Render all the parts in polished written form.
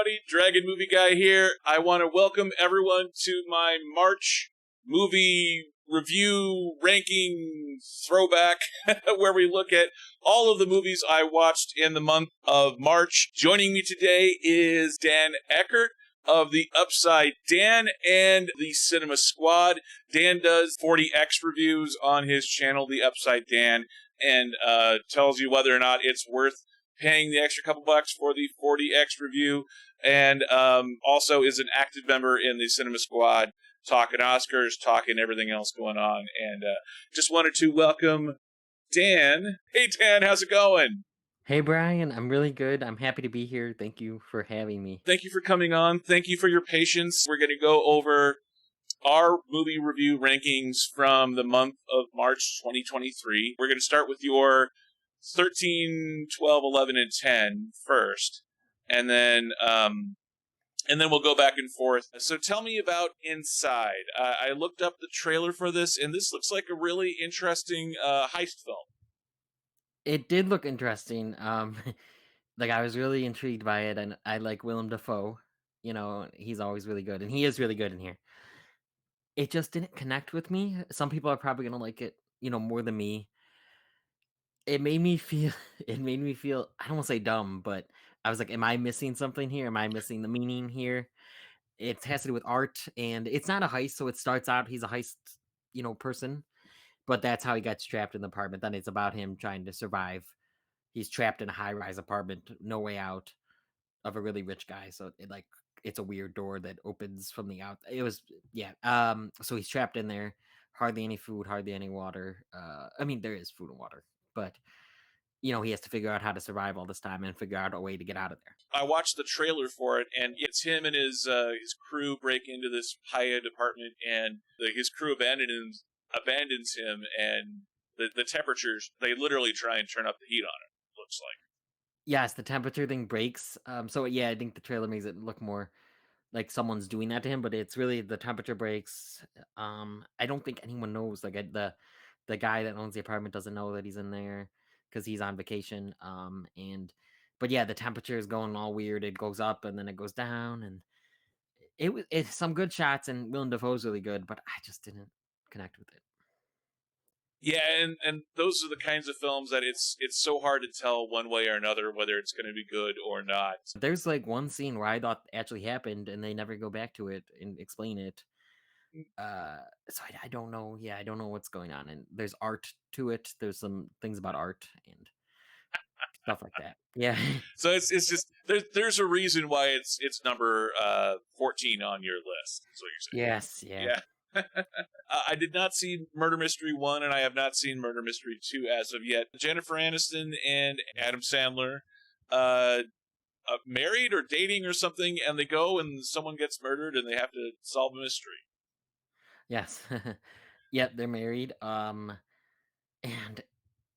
everybody. Dragon Movie Guy here. I want to welcome everyone to my March movie review ranking throwback, where we look at all of the movies I watched in the month of March. Joining me today is Dan Eckert of the Upside Dan and the Cinema Squad. Dan does 40X reviews on his channel, the Upside Dan, and tells you whether or not it's worth paying the extra couple bucks for the 40X review, and also is an active member in the Cinema Squad, talking Oscars, talking everything else going on. And just wanted to welcome Dan. Hey, Dan, how's it going? Hey, Brian, I'm really good. I'm happy to be here. Thank you for having me. Thank you for coming on. Thank you for your patience. We're going to go over our movie review rankings from the month of March 2023. We're going to start with your 13, 12, 11, and 10 first, and then we'll go back and forth. So tell me about Inside. I looked up the trailer for this, and this looks like a really interesting heist film. It did look interesting. Like I was really intrigued by it, and I like Willem Dafoe. You know, he's always really good, and he is really good in here. It just didn't connect with me. Some people are probably gonna like it, more than me. It made me feel. It made me feel. I don't want to say dumb, but I was like, "Am I missing something here? Am I missing the meaning here?" It has to do with art, and it's not a heist. So it starts out he's a heist, person. But that's how he gets trapped in the apartment. Then it's about him trying to survive. He's trapped in a high-rise apartment, no way out, of a really rich guy. So it's a weird door that opens from the out. It was yeah. So he's trapped in there. Hardly any food, hardly any water. I mean, there is food and water, but he has to figure out how to survive all this time and figure out a way to get out of there. I watched the trailer for it, and it's him and his crew break into this high-end apartment, and his crew abandons him, and the temperatures, they literally try and turn up the heat on it, looks like. Yes, the temperature thing breaks. So yeah, I think the trailer makes it look more like someone's doing that to him, but it's really the temperature breaks. I don't think anyone knows. Like the guy that owns the apartment doesn't know that he's in there because he's on vacation. But yeah, the temperature is going all weird. It goes up and then it goes down, and it's some good shots, and Willem Dafoe's really good, but I just didn't connect with it. Yeah, and those are the kinds of films that it's so hard to tell one way or another whether it's going to be good or not. There's like one scene where I thought actually happened, and they never go back to it and explain it. So I don't know. Yeah, I don't know what's going on, and there's art to it. There's some things about art and stuff like that. Yeah. So it's just there's a reason why it's number 14 on your list. Is what you're saying? Yes. Yeah. Yeah. I did not see Murder Mystery 1, and I have not seen Murder Mystery 2 as of yet. Jennifer Aniston and Adam Sandler married or dating or something, and they go and someone gets murdered and they have to solve a mystery. Yes. Yep. They're married. And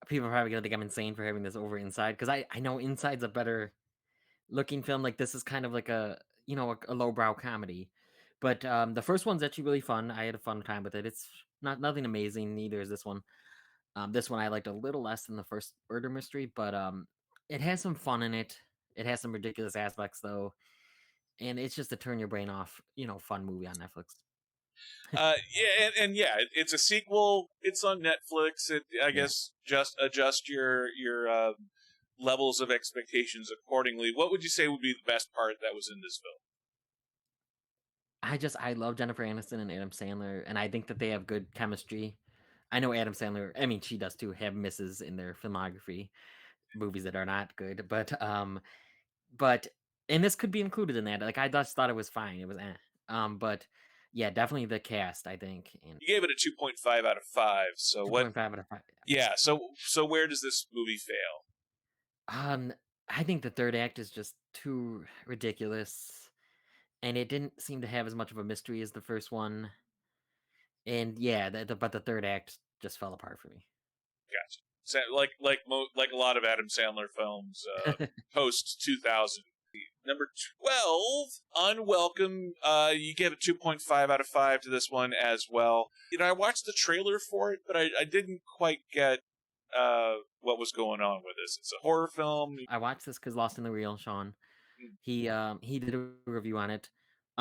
people are probably gonna think I'm insane for having this over Inside because I know Inside's a better looking film. Like this is kind of like a lowbrow comedy, but the first one's actually really fun. I had a fun time with it. It's nothing amazing. Neither is this one. This one I liked a little less than the first murder mystery, but it has some fun in it. It has some ridiculous aspects though, and it's just a turn your brain off, fun movie on Netflix. Yeah, and yeah, it's a sequel. It's on Netflix. I Yeah. guess just adjust your levels of expectations accordingly. What would you say would be the best part that was in this film? I love Jennifer Aniston and Adam Sandler, and I think that they have good chemistry. I know Adam Sandler, I mean, she does too, have misses in their filmography, movies that are not good, but and this could be included in that. Like I just thought it was fine. It was but yeah, definitely the cast, I think, and You gave it a 2.5 out of 5. So what? 2.5 out of 5. Yeah. So where does this movie fail? Um, I think the third act is just too ridiculous, and it didn't seem to have as much of a mystery as the first one. And yeah, but the third act just fell apart for me. Gotcha. So like a lot of Adam Sandler films post 2000. Number 12, Unwelcome. You give a 2.5 out of 5 to this one as well. I watched the trailer for it, but I didn't quite get what was going on with this. It's a horror film. I watched this because Lost in the Reel, Sean. He did a review on it.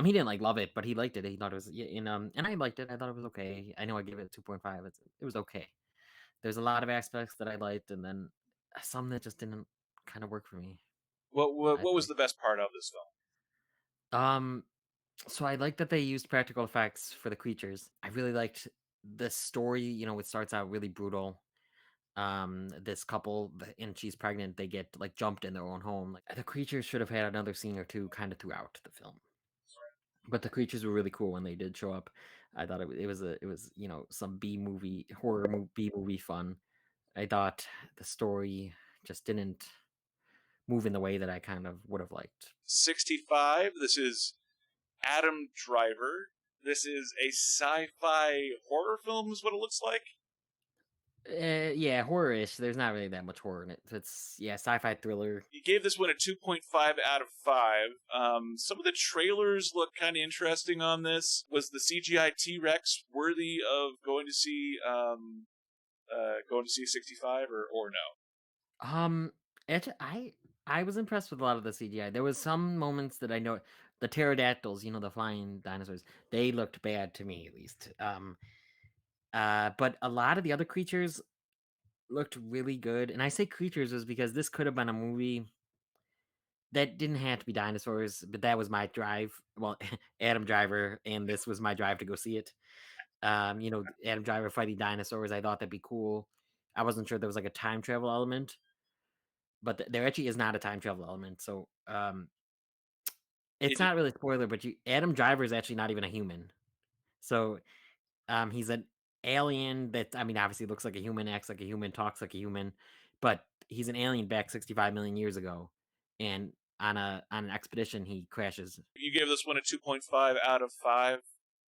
He didn't like love it, but he liked it. He thought it was yeah, and I liked it. I thought it was okay. I know I gave it 2.5. It was okay. There's a lot of aspects that I liked, and then some that just didn't kind of work for me. I What was think. the best part of this film? Um, so I like that they used practical effects for the creatures. I really liked the story. It starts out really brutal. This couple, and she's pregnant. They get like jumped in their own home. Like the creatures should have had another scene or two, kind of throughout the film. But the creatures were really cool when they did show up. I thought it was some B movie B movie fun. I thought the story just didn't move in the way that I kind of would have liked. 65. This is Adam Driver. This is a sci-fi horror film, is what it looks like. Yeah, horror-ish. There's not really that much horror in it. It's yeah, sci-fi thriller. You gave this one a 2.5 out of 5. Some of the trailers look kind of interesting on this. Was the CGI T-Rex worthy of going to see 65 or no? Um, I was impressed with a lot of the CGI. There was some moments that I know the pterodactyls, the flying dinosaurs, they looked bad to me at least. But a lot of the other creatures looked really good. And I say creatures was because this could have been a movie that didn't have to be dinosaurs, but that was my drive. Well, Adam Driver, and this was my drive to go see it. Adam Driver fighting dinosaurs. I thought that'd be cool. I wasn't sure there was like a time travel element, but there actually is not a time travel element. So it's It not really a spoiler, but Adam Driver is actually not even a human. So he's an alien that I mean obviously looks like a human, acts like a human, talks like a human, but he's an alien back 65 million years ago, and on an expedition he crashes. you gave this one a 2.5 out of 5.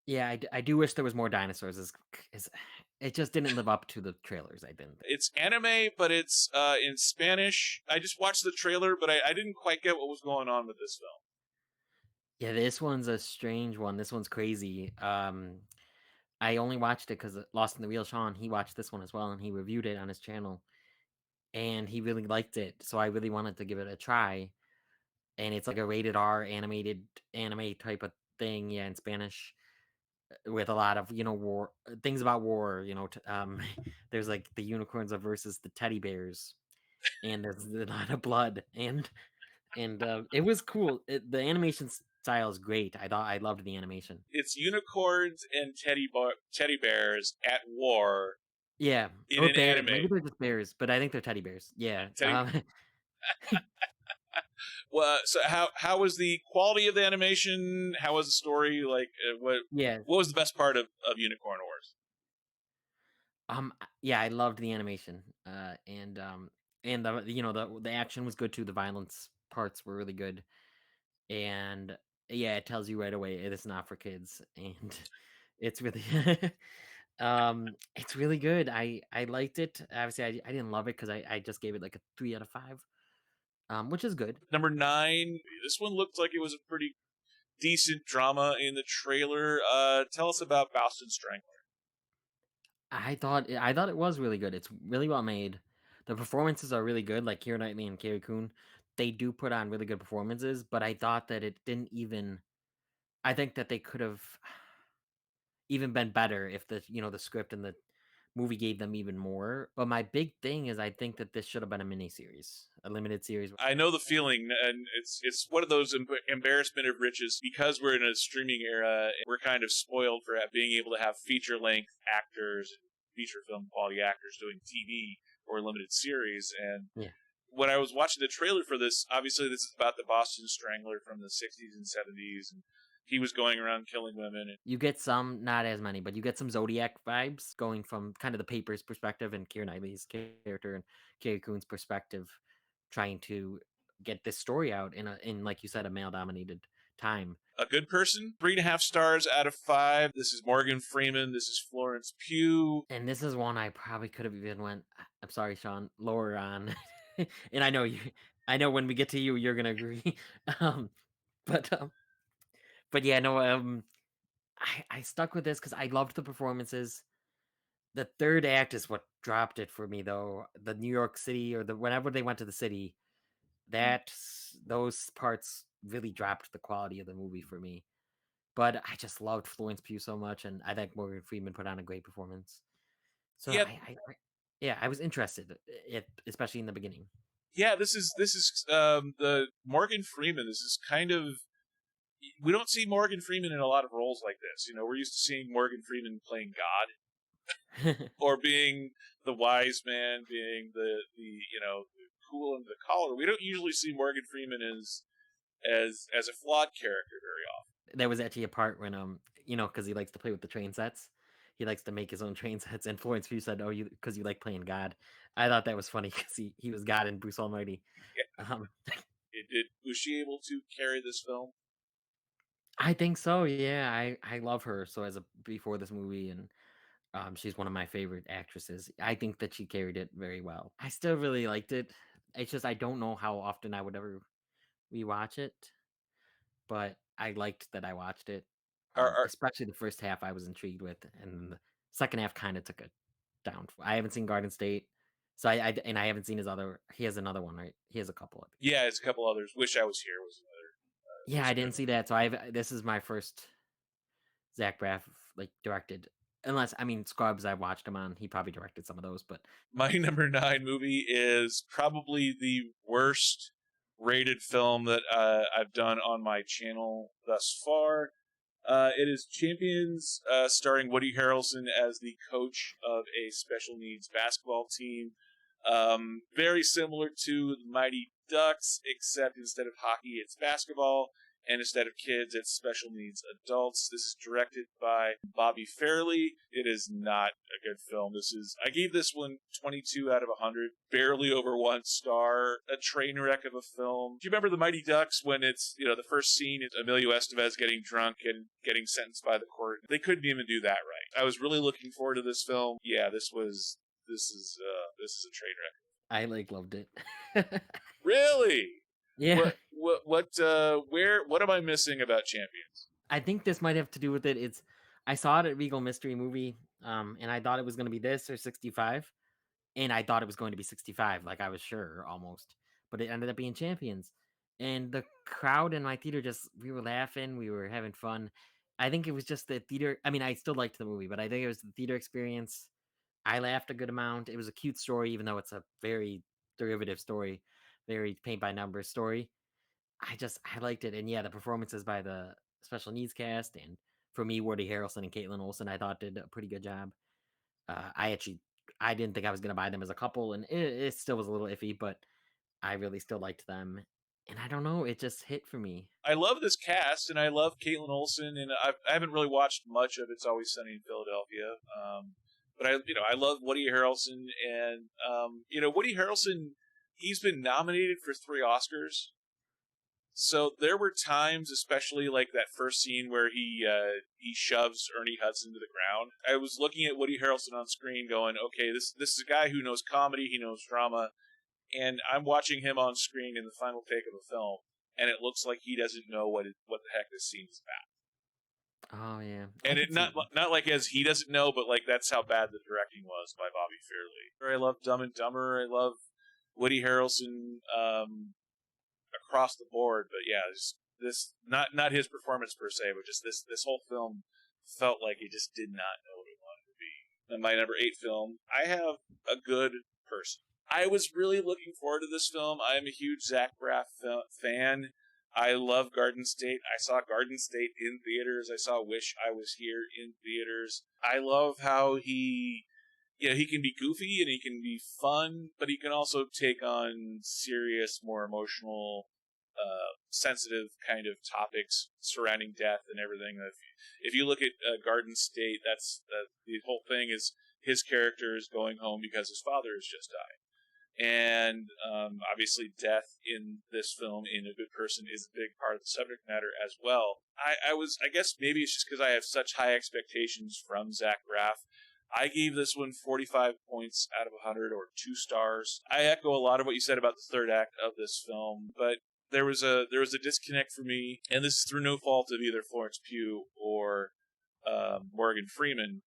Yeah, I do wish there was more dinosaurs. Is it just didn't live up to the trailers. I didn't think. It's anime, but it's in Spanish. I just watched the trailer, but I didn't quite get what was going on with this film. Yeah, this one's a strange one. This one's crazy. I only watched it because Lost in the Real Sean, he watched this one as well, and he reviewed it on his channel, and he really liked it. So I really wanted to give it a try. And it's like a rated R animated anime type of thing, yeah, in Spanish, with a lot of war things about war. There's like the unicorns versus the teddy bears, and there's a lot of blood, and it was cool. The animation style is great. I loved the animation. It's unicorns and teddy bears at war Yeah, in or an bear. anime. Maybe they're just bears, but I think they're teddy bears. Yeah. Teddy. Well, so how was the quality of the animation? How was the story? Like, Yeah. what was the best part of Unicorn Wars? Yeah, I loved the animation. And the action was good too. The violence parts were really good. And yeah, it tells you right away it's not for kids. And it's really it's really good. I liked it. Obviously I didn't love it because I just gave it like a 3 out of 5. Which is good. Number 9. This one looked like it was a pretty decent drama in the trailer. Tell us about Boston Strangler. I thought it was really good. It's really well made. The performances are really good, like Keira Knightley and Carrie Coon. They do put on really good performances, but I thought that it didn't even. I think that they could have even been better if the script and the movie gave them even more. But my big thing is I think that this should have been a mini series, a limited series. I know the feeling, and it's one of those embarrassment of riches because we're in a streaming era. We're kind of spoiled for being able to have feature length actors and feature film quality actors doing TV or limited series. And Yeah. when I was watching the trailer for this, obviously this is about the Boston Strangler from the 60s and 70s, and he was going around killing women. And You get some, not as many, but you get some Zodiac vibes going from kind of the paper's perspective and Keira Knightley's character and Carrie Coon's perspective, trying to get this story out in like you said, a male dominated time. a good person, 3.5 stars out of 5. This is Morgan Freeman. This is Florence Pugh. And this is one I probably could have even went. I'm sorry, Sean, lower on. And I know when we get to you, you're gonna agree. um, but yeah, no, I stuck with this because I loved the performances. The third act is what dropped it for me, though. The New York City or the whenever they went to the city, those parts really dropped the quality of the movie for me. But I just loved Florence Pugh so much, and I think Morgan Freeman put on a great performance. So Yeah, yeah, I was interested, especially in the beginning. yeah. This is the Morgan Freeman. This is kind of we don't see Morgan Freeman in a lot of roles like this. You know, we're used to seeing Morgan Freeman playing God or being the wise man, being the the cool and the collar. We don't usually see Morgan Freeman as a flawed character very often. There was actually a part when because he likes to play with the train sets. He likes to make his own train sets, and Florence Pugh said, "Oh, because you like playing God." I thought that was funny because he was God in Bruce Almighty. Um, Was she able to carry this film? I think so. Yeah, I love her. So before this movie, and she's one of my favorite actresses. I think that she carried it very well. I still really liked it. It's just I don't know how often I would ever rewatch it, but I liked that I watched it. Are Especially the first half I was intrigued with, and then the second half kind of took a down. I haven't seen Garden State, so and I haven't seen his other. He has another one, right? He has a couple of. Yeah, it's a couple others. Wish I Was Here was another. Yeah, Was I a good didn't one. see that, so this is my first Zach Braff like directed. Unless I mean Scrubs, I watched him on. He probably directed some of those, but My number 9 movie is probably the worst rated film that I've done on my channel thus far. It is Champions, starring Woody Harrelson as the coach of a special needs basketball team. Very similar to the Mighty Ducks, except instead of hockey, it's basketball, and instead of kids, it's special needs adults. This is directed by Bobby Fairley. It is not a good film. I gave this one 22 out of 100, barely over 1 star. A train wreck of a film. Do you remember the Mighty Ducks when it's, the first scene is Emilio Estevez getting drunk and getting sentenced by the court? They couldn't even do that right. I was really looking forward to this film. Yeah, this is a train wreck. I like loved it. Really? Yeah, What am I missing about Champions? I think this might have to do with it. I saw it at Regal Mystery Movie, and I thought it was going to be this or 65, and I thought it was going to be 65, like I was sure almost, but it ended up being Champions. And the crowd in my theater we were laughing, we were having fun. I think it was just the theater. I mean, I still liked the movie, but I think it was the theater experience. I laughed a good amount. It was a cute story, even though it's a very derivative story, very paint by numbers story. I liked it, and yeah, the performances by the special needs cast, and for me, Woody Harrelson and Caitlin Olsen, I thought did a pretty good job. I didn't think I was gonna buy them as a couple, and it still was a little iffy, but I really still liked them, and I don't know, it just hit for me. I love this cast, and I love Caitlin Olsen, and I haven't really watched much of It's Always Sunny in Philadelphia. But I love Woody Harrelson, and Woody Harrelson, he's been nominated for 3 Oscars. So there were times, especially like that first scene where he shoves Ernie Hudson to the ground. I was looking at Woody Harrelson on screen, going, "Okay, this is a guy who knows comedy, he knows drama," and I'm watching him on screen in the final take of a film, and it looks like he doesn't know what the heck this scene is about. Oh yeah, I And it could see not like as he doesn't know, but like that's how bad the directing was by Bobby Fairley. I love Dumb and Dumber. I love Woody Harrelson. Across the board. But yeah, this not his performance per se, but just this whole film felt like he just did not know what it wanted to be. And my number 8 film, I have A Good Person. I was really looking forward to this film. I am a huge Zach Braff fan. I love Garden State. I saw Garden State in theaters. I saw Wish I Was Here in theaters. I love how he can be goofy and he can be fun, but he can also take on serious, more emotional, sensitive kind of topics surrounding death and everything. If you look at Garden State, that's the whole thing is his character is going home because his father has just died. And obviously, death in this film, in A Good Person, is a big part of the subject matter as well. I guess maybe it's just because I have such high expectations from Zach Braff. I gave this one 45 points out of 100, or 2 stars. I echo a lot of what you said about the third act of this film, but there was a disconnect for me, and this is through no fault of either Florence Pugh or Morgan Freeman.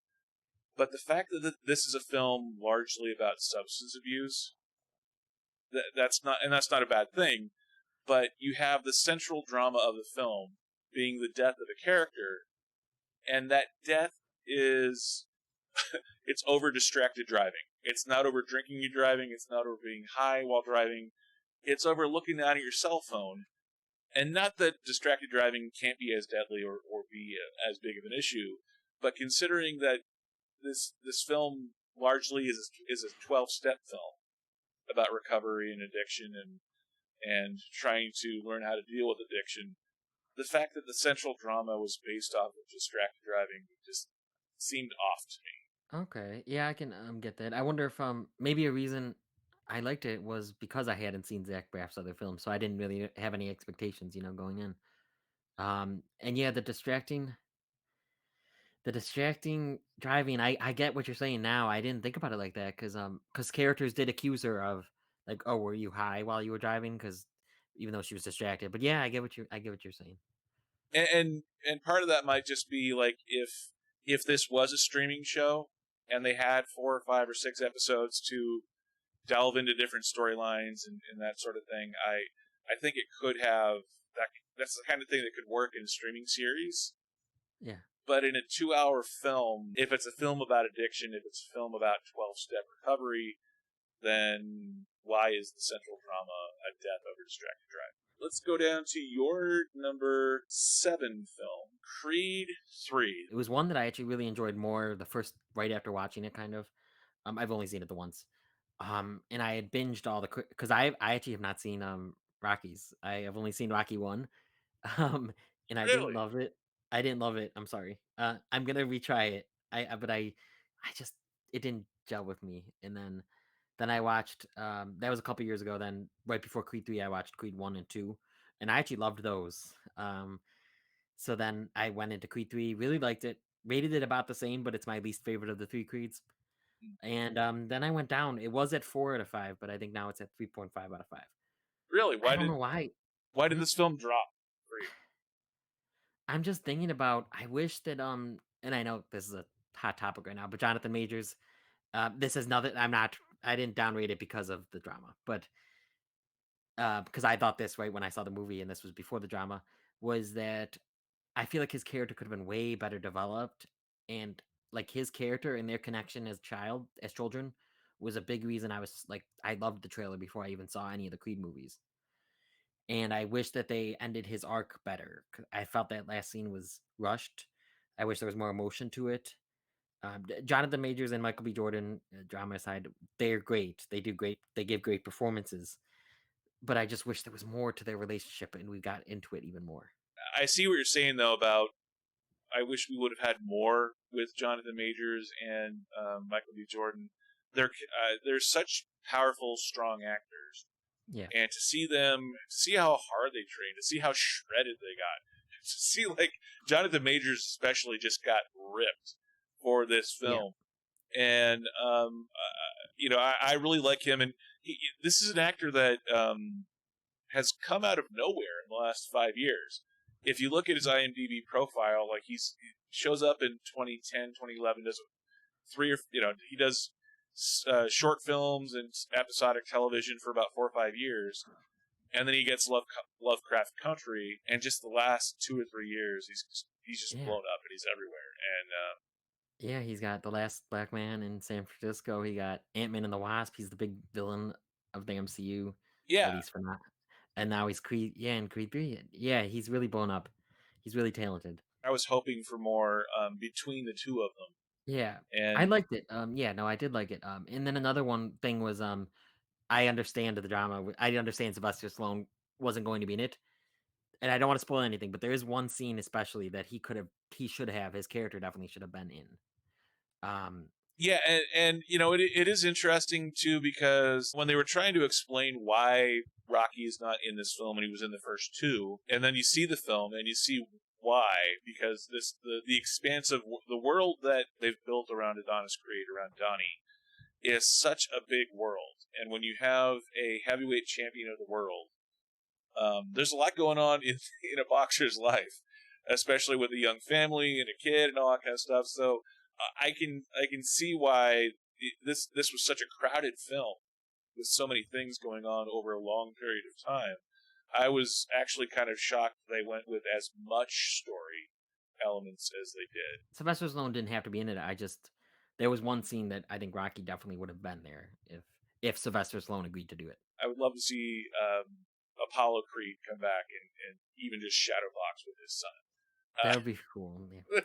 But the fact that this is a film largely about substance abuse, that's not a bad thing. But you have the central drama of the film being the death of a character, and that death is it's over distracted driving. It's not over drinking and driving. It's not over being high while driving. It's over looking down at your cell phone. And not that distracted driving can't be as deadly or be as big of an issue, but considering that this film largely is a 12-step film about recovery and addiction and trying to learn how to deal with addiction, the fact that the central drama was based off of distracted driving just seemed off to me. Okay. Yeah, I can get that. I wonder if maybe a reason I liked it was because I hadn't seen Zach Braff's other films, so I didn't really have any expectations, going in. And yeah, the distracting driving, I get what you're saying now. I didn't think about it like that because characters did accuse her of like, oh, were you high while you were driving? Because even though she was distracted, but yeah, I get what you're saying. And part of that might just be like if this was a streaming show and they had 4 or 5 or 6 episodes to delve into different storylines and that sort of thing, I think it could have that. That's the kind of thing that could work in a streaming series. Yeah. But in a 2-hour film, if it's a film about addiction, if it's a film about 12-step recovery, then why is the central drama a death over distracted driving? Let's go down to your number 7 film, Creed 3. It was one that I actually really enjoyed more the first right after watching it, kind of. I've only seen it the once. And I had binged all the because I actually have not seen Rockies. I have only seen Rocky 1. Um, and I didn't Really? love it. I didn't love it. I'm sorry. I'm gonna retry it. But I just it didn't gel with me. And then I watched that was a couple years ago. Then right before Creed 3, I watched Creed 1 and 2, and I actually loved those. So then I went into Creed 3, really liked it, rated it about the same, but it's my least favorite of the three Creeds. And then I went down. It was at 4 out of 5, but I think now it's at 3.5 out of 5. Really? I don't know why. Why did Hmm? this film drop for you? I'm just thinking about. I wish that and I know this is a hot topic right now, but Jonathan Majors. This is nothing. I'm not. I didn't downrate it because of the drama, but because I thought this right when I saw the movie, and this was before the drama, was that I feel like his character could have been way better developed, and like his character and their connection as children, was a big reason I was like I loved the trailer before I even saw any of the Creed movies. And I wish that they ended his arc better. I felt that last scene was rushed. I wish there was more emotion to it. Jonathan Majors and Michael B. Jordan, drama aside, they're great. They do great. They give great performances. But I just wish there was more to their relationship, and we got into it even more. I see what you're saying though about I wish we would have had more with Jonathan Majors and Michael B. Jordan. They're such powerful, strong actors, Yeah, and to see how hard they trained, to see how shredded they got, to see like Jonathan Majors especially just got ripped for this yeah, film, and I really like him, and this is an actor that has come out of nowhere in the last 5 years. If you look at his IMDb profile, like he shows up in 2010, 2011, does he does short films and episodic television for about 4 or 5 years, and then he gets Lovecraft Country, and just the last 2 or 3 years, he's just yeah. blown up and he's everywhere. And Yeah, he's got The Last Black Man in San Francisco. He got Ant-Man and the Wasp. He's the big villain of the MCU, yeah, at least for now. And now he's Creed. Yeah, in Creed 3. Yeah, he's really blown up. He's really talented. I was hoping for more between the two of them, Yeah, I and liked it. Yeah, no, I did like it. And then another one thing was, I understand the drama. I understand Sylvester Stallone wasn't going to be in it, and I don't want to spoil anything, but there is one scene especially that he should have, his character definitely should have been in. Um, yeah, and it is interesting too because when they were trying to explain why Rocky is not in this film and he was in the first two, and then you see the film and you see why, because the expanse of the world that they've built around Adonis Creed, around Donnie, is such a big world, and when you have a heavyweight champion of the world, there's a lot going on in in a boxer's life, especially with a young family and a kid and all that kind of stuff. So I can see why this was such a crowded film, with so many things going on over a long period of time, I was actually kind of shocked they went with as much story elements as they did. Sylvester Stallone didn't have to be in it. I just there was one scene that I think Rocky definitely would have been there if Sylvester Stallone agreed to do it. I would love to see Apollo Creed come back and even just shadowbox with his son. That would be cool. Yeah.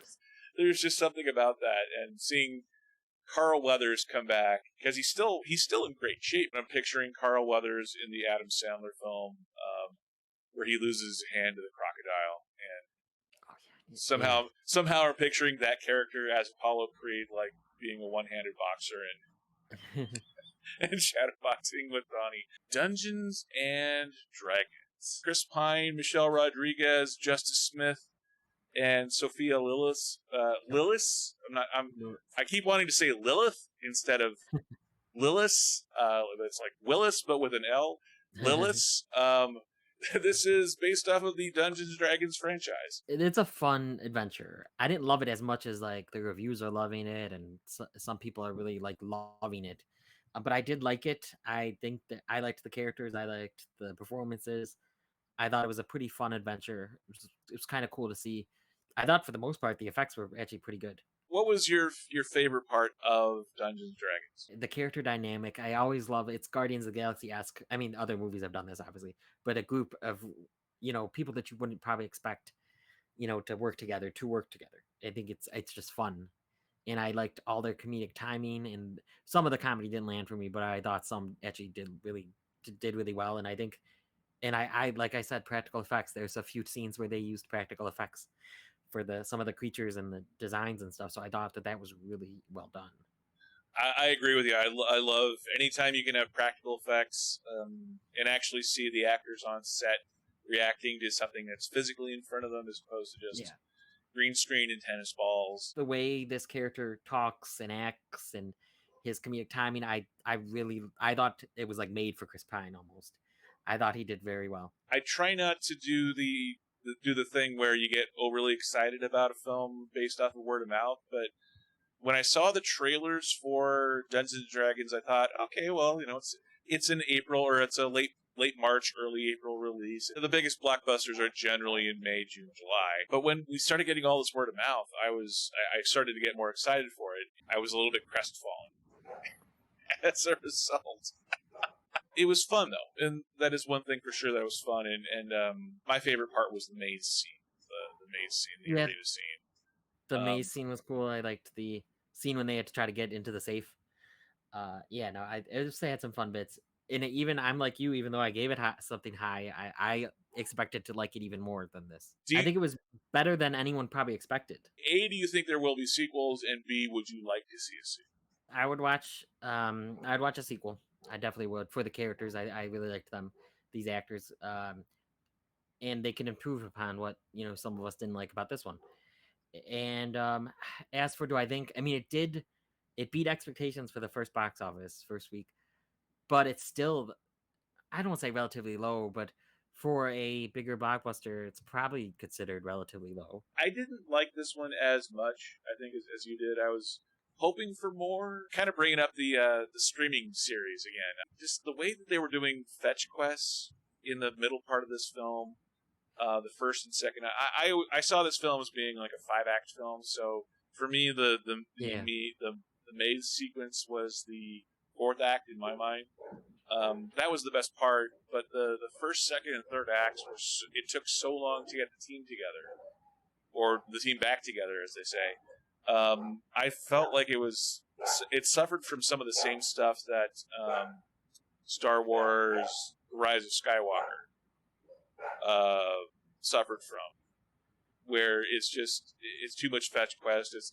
There's just something about that, and seeing Carl Weathers come back because he's still in great shape. I'm picturing Carl Weathers in the Adam Sandler film where he loses his hand to the crocodile, and Oh yeah. somehow I'm picturing that character as Apollo Creed, like being a one-handed boxer Yeah. and shadowboxing with Ronnie. Dungeons and Dragons. Chris Pine, Michelle Rodriguez, Justice Smith, and Sophia Lillis. Lillis? No. I keep wanting to say Lilith instead of Lillis. It's like Willis, but with an L. Lillis. This is based off of the Dungeons and Dragons franchise. It's a fun adventure. I didn't love it as much as like the reviews are loving it, and some people are really like loving it. But I did like it. I think that I liked the characters. I liked the performances. I thought it was a pretty fun adventure. It was kind of cool to see. I thought for the most part the effects were actually pretty good. What was your favorite part of Dungeons and Dragons? The character dynamic, I always love it's Guardians of the Galaxy-esque. I mean, other movies have done this obviously, but a group of people that you wouldn't probably expect to work together. I think it's just fun. And I liked all their comedic timing, and some of the comedy didn't land for me, but I thought some actually did really well. And I think, and I like I said, practical effects. There's a few scenes where they used practical effects for the some of the creatures and the designs and stuff. So I thought that was really well done. I agree with you. I love anytime you can have practical effects and actually see the actors on set reacting to something that's physically in front of them as opposed to just Yeah, green screen and tennis balls. the way this character talks and acts and his comedic timing, I thought it was like made for Chris Pine almost. I thought he did very well. I try not to do the thing where you get overly excited about a film based off of word of mouth, but when I saw the trailers for Dungeons and Dragons, I thought, okay, well, it's in April or it's a late March, early April release. The biggest blockbusters are generally in May, June, July. But when we started getting all this word of mouth, I started to get more excited for it. I was a little bit crestfallen as a result. It was fun though, and that is one thing for sure that was fun. And my favorite part was the maze scene, the maze scene, the Yeah, arena scene. the Um, maze scene was cool. I liked the scene when they had to try to get into the safe. Yeah, no, I just they had some fun bits. And even I'm like you, even though I gave it something high, I expected to like it even more than this. do I you, think it was better than anyone probably expected. A, do you think there will be sequels, and B, would you like to see a sequel? I'd watch a sequel. I definitely would for the characters. I really liked them, these actors. And they can improve upon what, some of us didn't like about this one. And as for do I think, I mean, it beat expectations for the first week, but it's still, I don't want to say relatively low, but for a bigger blockbuster, it's probably considered relatively low. I didn't like this one as much, I think, as you did. I was hoping for more. Kind of bringing up the streaming series again. Just the way that they were doing fetch quests in the middle part of this film, the first and second. I saw this film as being like a 5-act film, so for me Yeah. the maze sequence was the fourth act in my mind. That was the best part, but the first, second, and third acts it took so long to get the team together, or the team back together, as they say. I felt like it suffered from some of the same stuff that Star Wars: Rise of Skywalker suffered from, where it's too much fetch quest. It's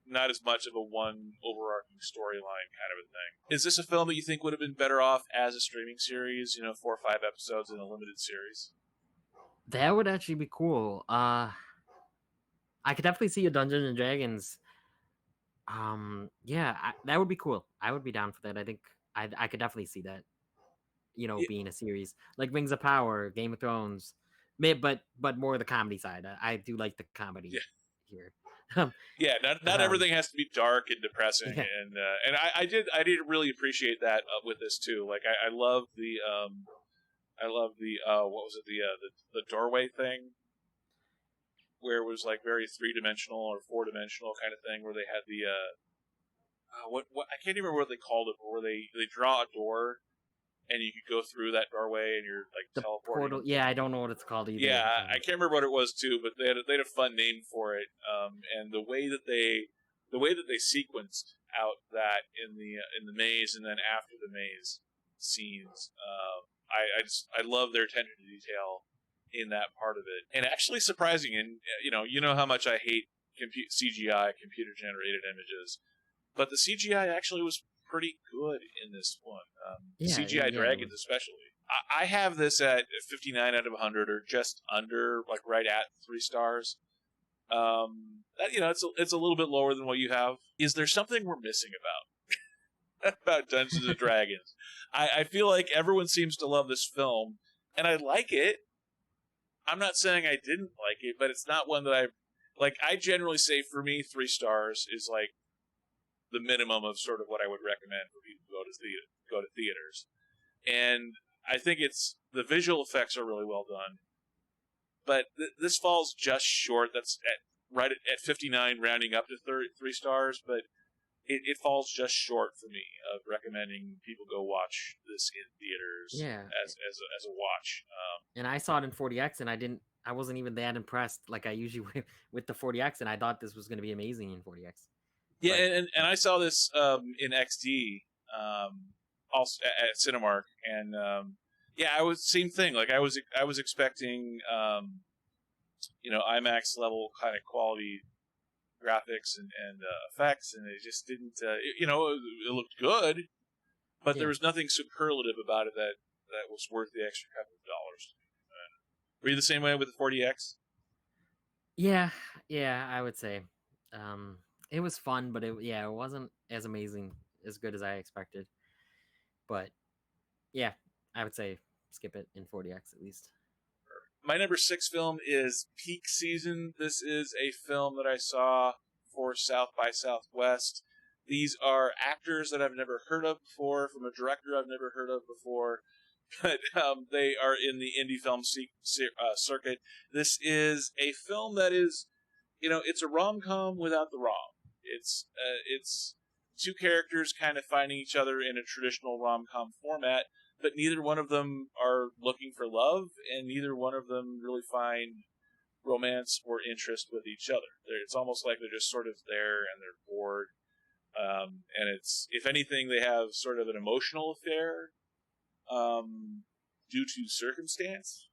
not as much of a one overarching storyline kind of a thing. Is this a film that you think would have been better off as a streaming series? 4 or 5 episodes in a limited series. That would actually be cool. I could definitely see a Dungeons and Dragons. Yeah, that would be cool. I would be down for that. I think I could definitely see that. Yeah, Being a series like Rings of Power, Game of Thrones, but more the comedy side. I do like the yeah. comedy. here. Um, Yeah, not um, everything has to be dark and depressing, yeah, and I did really appreciate that with this too. Like I love the what was it the doorway thing where it was like very 3-dimensional or 4-dimensional kind of thing where they had the what I can't even remember what they called it, but where they draw a door and you could go through that doorway and you're like the portal. teleporting. Yeah, I don't know what it's called either. Yeah, I can't remember what it was too, but they had a fun name for it. And the way that they sequenced out that in the maze and then after the maze scenes, I love their attention to detail in that part of it, and actually surprising. And you know how much I hate CGI, computer generated images, but the CGI actually was pretty good in this one. Yeah, CGI yeah, it dragons, was. especially. I have this at 59 out of 100, or just under, like right at 3 stars. It's a little bit lower than what you have. Is there something we're missing about Dungeons and Dragons? I feel like everyone seems to love this film, and I like it. I'm not saying I didn't like it, but it's not one that I like. I generally say for me, 3 stars is like the minimum of sort of what I would recommend for people to go to theaters. And I think it's the visual effects are really well done, but this falls just short. That's right at 59, rounding up to 3 stars, but it falls just short for me of recommending people go watch this in theaters Yeah, as a watch. and I saw it in 40x, and I wasn't even that impressed like I usually with the 40x, and I thought this was going to be amazing in 40x. Yeah, But and I saw this in XD, also at Cinemark, and yeah, I was same thing. Like I was expecting IMAX level kind of quality graphics and effects, and it just didn't. It looked good, but there yeah, was nothing superlative about it that was worth the extra couple of dollars. Were you the same way with the 40X? yeah, yeah, I would say, um, it was fun, but it wasn't as amazing, as good as I expected. But yeah, I would say skip it in 40x at least. My number 6 film is Peak Season. This is a film that I saw for South by Southwest. These are actors that I've never heard of before, from a director I've never heard of before, but they are in the indie film circuit. This is a film that is, it's a rom-com without the rom. It's two characters kind of finding each other in a traditional rom-com format, but neither one of them are looking for love, and neither one of them really find romance or interest with each other. It's almost like they're just sort of there and they're bored. And it's, if anything, they have sort of an emotional affair due to circumstance.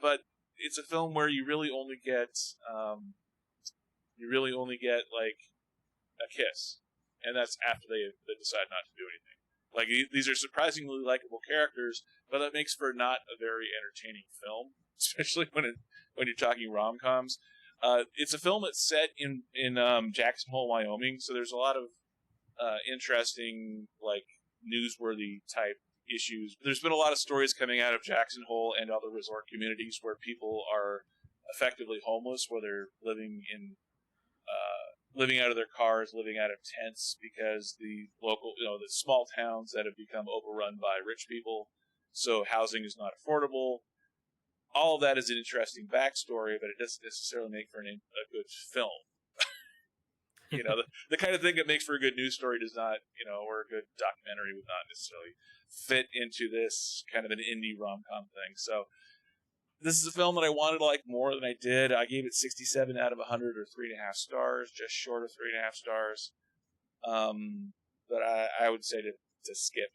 But it's a film where you really only get like a kiss, and that's after they decide not to do anything. Like these are surprisingly likable characters, but that makes for not a very entertaining film, especially when you're talking rom coms. It's a film that's set in Jackson Hole, Wyoming, so there's a lot of interesting, like, newsworthy type issues. There's been a lot of stories coming out of Jackson Hole and other resort communities where people are effectively homeless, where they're living out of their cars, living out of tents, because the local, the small towns that have become overrun by rich people, so housing is not affordable. All of that is an interesting backstory, but it doesn't necessarily make for a good film. The kind of thing that makes for a good news story does not, or a good documentary would not necessarily fit into this kind of an indie rom-com thing. So this is a film that I wanted to like more than I did. I gave it 67 out of 100, or 3.5 stars, just short of 3.5 stars. But I would say to skip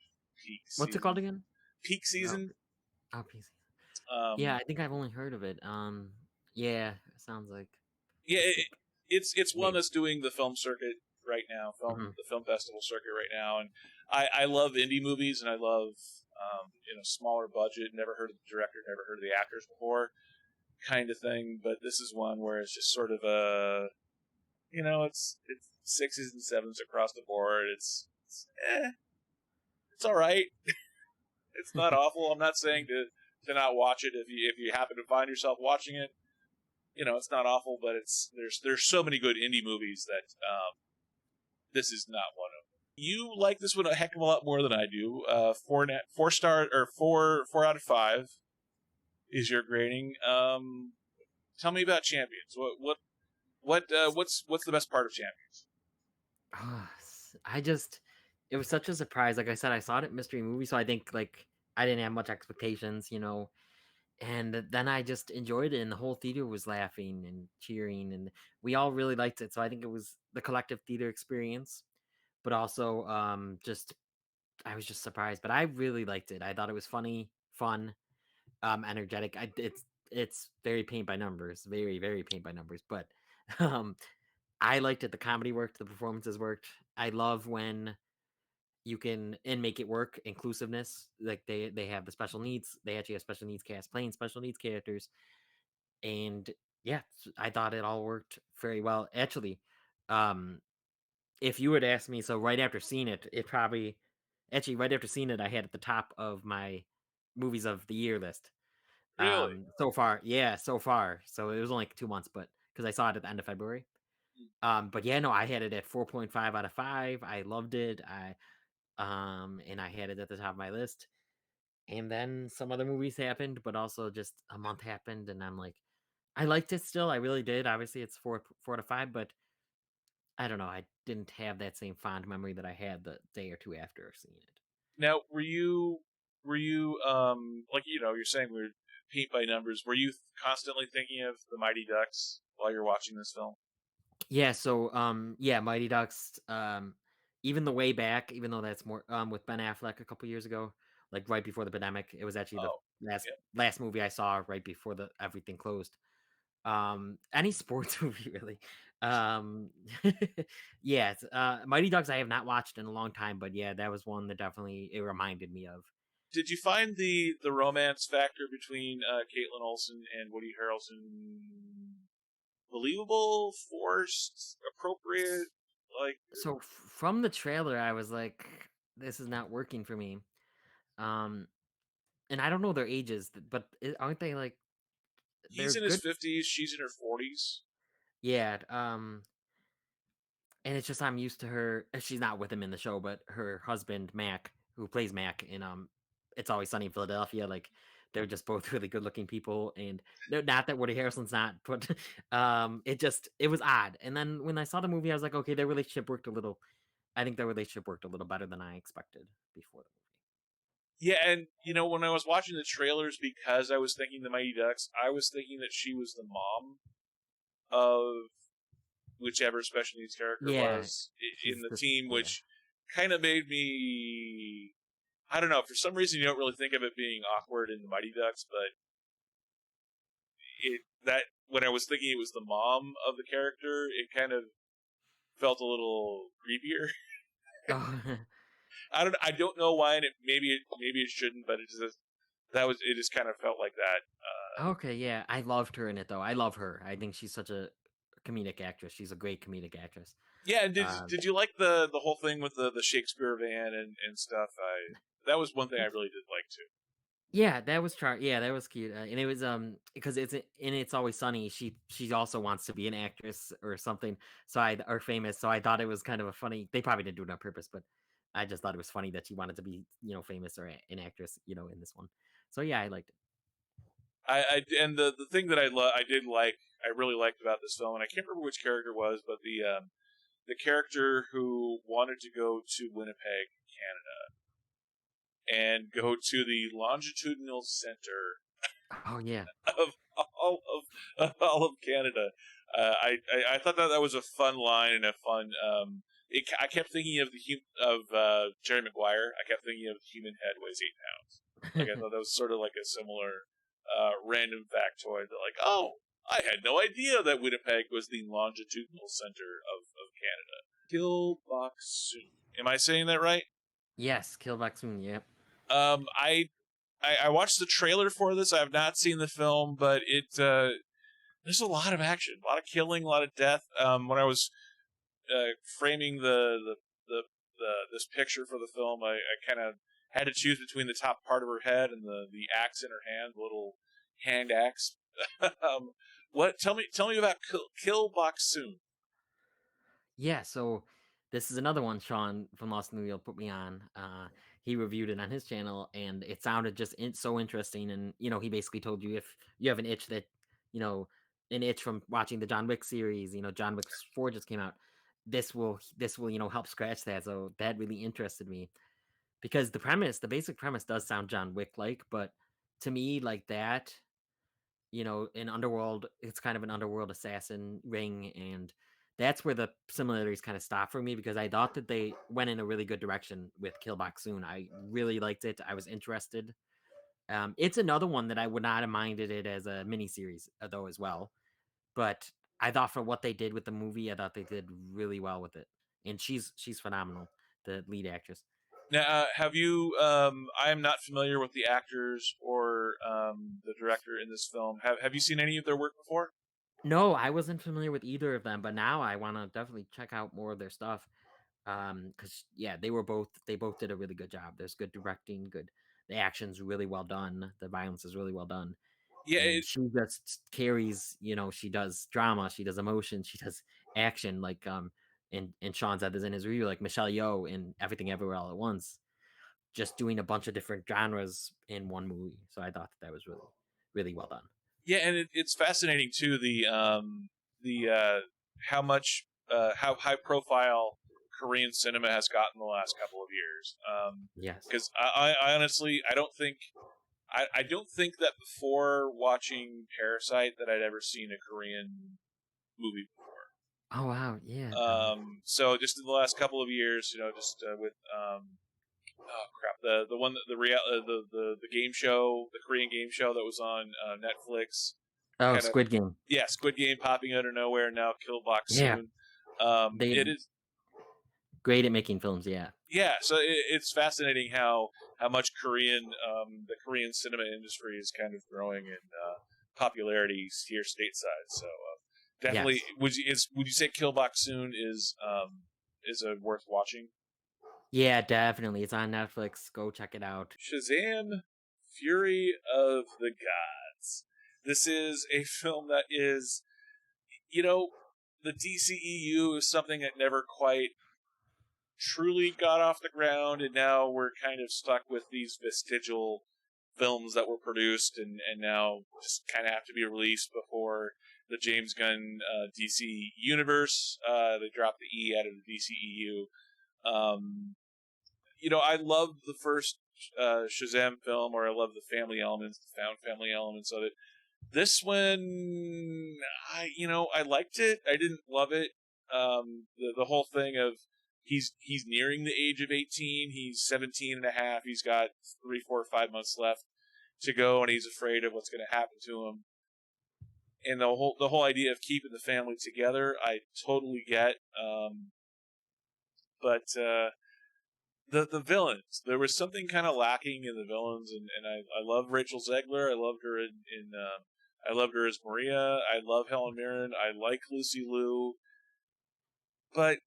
Peak What's it called Season. again? Peak Oh, Season. PC. Yeah, Um, I think I've only heard of it. Yeah, it sounds like yeah, skip. it's one Maybe. that's doing the film circuit right now, Hmm. the film festival circuit right now, and I love indie movies, and I love smaller budget, never heard of the director, never heard of the actors before, kind of thing. But this is one where it's just sort of it's 6s and 7s across the board. It's all right. It's not awful. I'm not saying to not watch it if you happen to find yourself watching it. it's not awful, but there's so many good indie movies that this is not one of them. You like this one a heck of a lot more than I do. 4 star or 4 out of 5 is your grading. Tell me about Champions. What's the best part of Champions? I just it was such a surprise. Like I said, I saw it at Mystery Movie, so I think like I didn't have much expectations, and then I just enjoyed it, and the whole theater was laughing and cheering, and we all really liked it. So I think it was the collective theater experience, but also just I was just surprised, but I really liked it. I thought it was funny, fun, energetic. It's very paint by numbers, very very paint by numbers, but um I liked it. The comedy worked, the performances worked. I love when you can and make it work, inclusiveness. Like they have the special needs. They actually have special needs cast playing special needs characters. And yeah, I thought it all worked very well. Actually, um, if you would ask me, so right after seeing it, it probably actually right after seeing it, I had at the top of my movies of the year list. Really? So far, yeah, so far. So it was only like 2 months, but because I saw it at the end of February. But yeah, no, I had it at 4.5 out of 5. I loved it. And I had it at the top of my list. And then some other movies happened, but also just a month happened, and I'm like, I liked it still. I really did. Obviously, it's 4 out of 5, but I don't know. I didn't have that same fond memory that I had the day or two after seeing it. Now, were you like you're saying we're paint by numbers? Were you constantly thinking of the Mighty Ducks while you're watching this film? Yeah, so yeah, Mighty Ducks, even the way back, even though that's more with Ben Affleck a couple years ago, like right before the pandemic, it was actually the Oh, last yeah. last movie I saw right before the everything closed. Any sports movie really. Um yeah, Mighty Ducks I have not watched in a long time, but yeah, that was one that definitely it reminded me of. Did you find the romance factor between Caitlin Olsen and Woody Harrelson believable, forced, appropriate? Like, So from the trailer I was like, this is not working for me. Um and I don't know their ages, but aren't they like they're he's in his good. 50s, she's in her 40s. Yeah, and it's just I'm used to her. She's not with him in the show, but her husband Mac, who plays Mac in It's Always Sunny in Philadelphia, like they're just both really good looking people, and not that Woody Harrelson's not, but it was odd. And then when I saw the movie, I was like, okay, their relationship worked a little. I think their relationship worked a little better than I expected before the Yeah, and when I was watching the trailers, because I was thinking the Mighty Ducks, I was thinking that she was the mom of whichever special needs character movie. Yeah, was in she's the this. team, Yeah. which kind of made me. I don't know. For some reason, you don't really think of it being awkward in the Mighty Ducks, but that when I was thinking it was the mom of the character, it kind of felt a little creepier. Oh, I don't know why, and maybe it shouldn't, but it just kind of felt like that. okay. Yeah, I loved her in it though. I love her. I think she's such a comedic actress. She's a great comedic actress. Yeah, and did Um, did you like the whole thing with the Shakespeare van and stuff? That was one thing I really did like too. Yeah, that was yeah, that was cute, and it was, because It's Always Sunny, she also wants to be an actress or something, or famous, so I thought it was kind of a funny they probably didn't do it on purpose, but I just thought it was funny that she wanted to be, famous or an actress, in this one. So yeah, I liked it. And the thing that I really liked about this film, and I can't remember which character it was, but the character who wanted to go to Winnipeg, Canada, and go to the longitudinal center Oh, yeah. of all of Canada. I thought that was a fun line and a fun. I kept thinking of Jerry Maguire. I kept thinking of the human head weighs 8 pounds. Like I thought that was sort of like a similar random factoid. That like, oh, I had no idea that Winnipeg was the longitudinal center of Canada. Kilboxoon. Am I saying that right? Yes, Kill Soon, yep. Um, I I watched the trailer for this. I have not seen the film, but there's a lot of action, a lot of killing, a lot of death. When I was framing this picture for the film, I kind of had to choose between the top part of her head and the axe in her hand, the little hand axe. um, What? Tell me about Kill Box Soon. Yeah, so this is another one Sean from Lost in the Wheel put me on. He reviewed it on his channel, and it sounded just so interesting. And he basically told you if you have an itch that you know an itch from watching the John Wick series. John Wick 4 just came out. This will help scratch that. So that really interested me because the basic premise does sound John Wick like, but to me, like that. In Underworld, it's kind of an underworld assassin ring, and that's where the similarities kind of stop for me because I thought that they went in a really good direction with Kill Soon. I really liked it. I was interested. It's another one that I would not have minded it as a miniseries, though, as well. But I thought for what they did with the movie, I thought they did really well with it. And she's phenomenal, the lead actress. Now, have you? I am not familiar with the actors or the director in this film. Have you seen any of their work before? No, I wasn't familiar with either of them, but now I want to definitely check out more of their stuff. Because yeah, they both did a really good job. There's good directing, the action's really well done, the violence is really well done, Yeah, and she just carries. She does drama, she does emotion, she does action. And Sean said this in his review, like Michelle Yeoh in Everything Everywhere All at Once, just doing a bunch of different genres in one movie. So I thought that was really, really well done. yeah, and it's fascinating too. The how much how high profile Korean cinema has gotten the last couple of years. Yes. Because I honestly I don't think that before watching Parasite that I'd ever seen a Korean movie before. Oh wow, yeah. So just in the last couple of years, just with oh crap, the one that the game show, the Korean game show that was on Netflix, Oh, kind of Squid Game. yeah, Squid Game popping out of nowhere now, Killbox Yeah, soon. they It is great at making films. Yeah. yeah, so it's fascinating how much the Korean cinema industry is kind of growing in popularity here stateside. So definitely, Yes. would you say Killbox soon is a worth watching? Yeah, definitely. It's on Netflix. Go check it out. Shazam! Fury of the Gods. This is a film that is, you know, the DCEU is something that never quite truly got off the ground, and now we're kind of stuck with these vestigial films that were produced and now just kind of have to be released before the James Gunn DC universe. They dropped the E out of the DCEU. Um, I love the first Shazam film, or I love the family elements, the found family elements of it. This one, I liked it. I didn't love it. The whole thing of he's nearing the age of 18. He's 17 and a half. He's got 3, 4, 5 months left to go, and he's afraid of what's going to happen to him. And the whole idea of keeping the family together, I totally get. But the villains, there was something kind of lacking in the villains, and I love Rachel Zegler. I loved her I loved her as Maria. I love Helen Mirren. I like Lucy Liu. But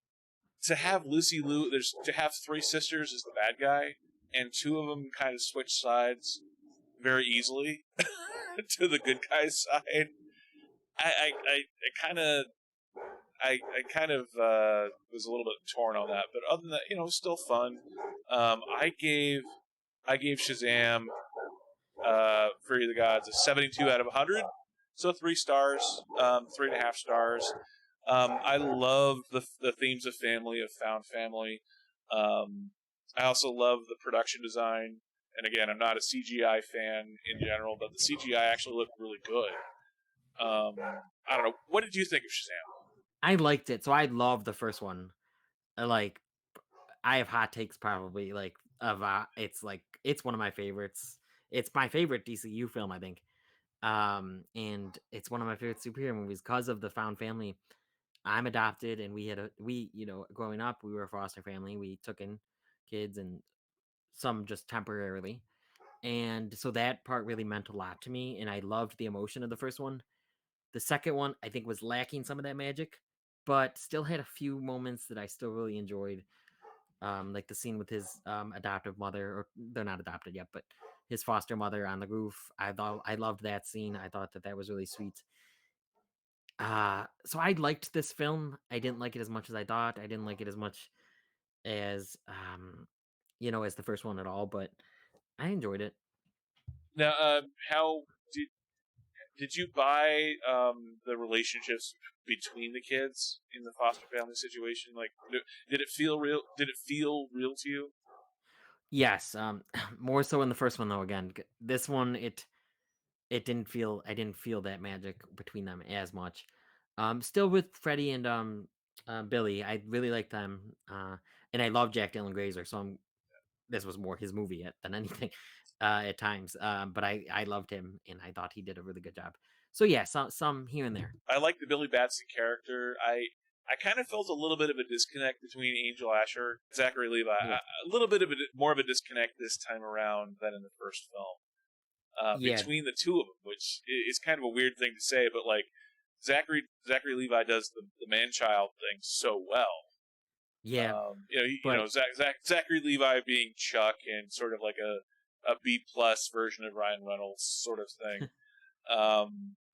to have Lucy Liu, to have three sisters as the bad guy, and two of them kind of switch sides very easily to the good guy's side. I kind of I kind of was a little bit torn on that, but other than that, it was still fun. I gave Shazam Fury of the Gods a 72 out of 100, so 3 stars, 3.5 stars. I love the themes of family, of found family. I also love the production design, and again, I'm not a CGI fan in general, but the CGI actually looked really good. I don't know. What did you think of Shazam? I liked it. So I love the first one. I like I have hot takes probably it's one of my favorites. It's my favorite DCU film, I think. And it's one of my favorite superhero movies because of the found family. I'm adopted, and growing up, we were a foster family. We took in kids, and some just temporarily. And so that part really meant a lot to me, and I loved the emotion of the first one. The second one, I think, was lacking some of that magic, but still had a few moments that I still really enjoyed. Like the scene with his adoptive mother, or they're not adopted yet, but his foster mother on the roof. I loved that scene. I thought that was really sweet. So I liked this film. I didn't like it as much as I thought. I didn't like it as much as, as the first one at all, but I enjoyed it. Now, how did did you buy the relationships between the kids in the foster family situation? Like, did it feel real? Did it feel real to you? Yes, more so in the first one though. Again, this one it didn't feel I didn't feel that magic between them as much. Still with Freddie and Billy, I really like them, and I love Jack Dylan Grazer. So this was more his movie than anything at times. But I loved him, and I thought he did a really good job. So yeah, some here and there. I like the Billy Batson character. I kind of felt a little bit of a disconnect between Angel Asher, Zachary Levi. Yeah, A little bit of more of a disconnect this time around than in the first film. yeah, Between the two of them, which is kind of a weird thing to say, but like Zachary Levi does the man child thing so well. yeah. But Zachary Levi being Chuck and sort of like a B plus version of Ryan Reynolds sort of thing.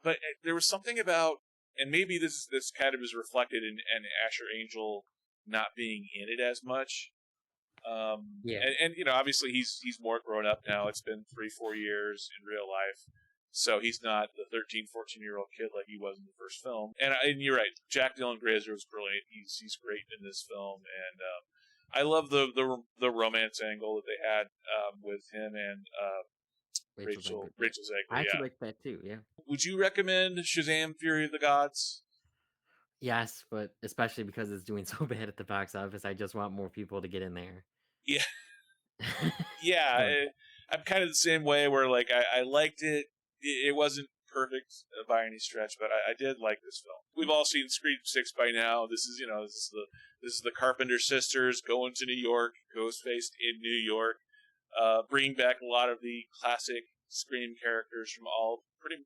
But there was something about, and maybe this kind of is reflected in Asher Angel not being in it as much. yeah, And obviously he's more grown up now. It's been 3-4 years in real life, so he's not the 13, 14-year-old kid like he was in the first film. And you're right, Jack Dylan Grazer was brilliant. He's great in this film, and I love the romance angle that they had with him and Rachel's Egg. Yeah, Rachel Zegler. I actually Yeah, like that too. Yeah. would you recommend Shazam: Fury of the Gods? Yes, but especially because it's doing so bad at the box office, I just want more people to get in there. Yeah, yeah. But I'm kind of the same way where like I liked it. It wasn't perfect by any stretch, but I did like this film. We've all seen Scream 6 by now. This is the Carpenter sisters going to New York, Ghostface in New York, bringing back a lot of the classic Scream characters from all pretty.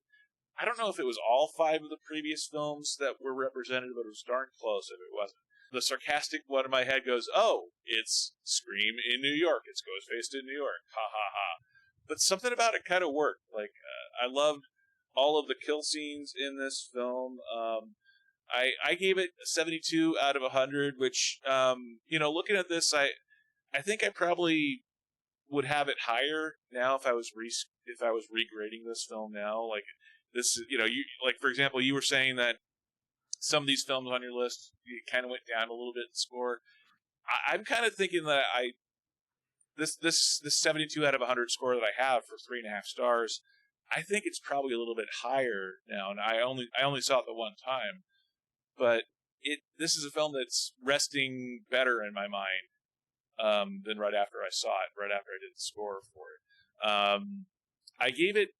I don't know if it was all 5 of the previous films that were represented, but it was darn close if it wasn't. The sarcastic one in my head goes, "Oh, it's Scream in New York. It's Ghostface in New York. Ha ha ha." But something about it kind of worked. Like I loved all of the kill scenes in this film. I gave it a 72 out of 100, which looking at this, I think I probably would have it higher now if I was regrading this film now. Like this, you like for example, you were saying that some of these films on your list you kind of went down a little bit in score. I'm kind of thinking that this 72 out of 100 score that I have for 3.5 stars, I think it's probably a little bit higher now. And I only saw it the one time, but this is a film that's resting better in my mind than right after I saw it, right after I did the score for it. I gave it,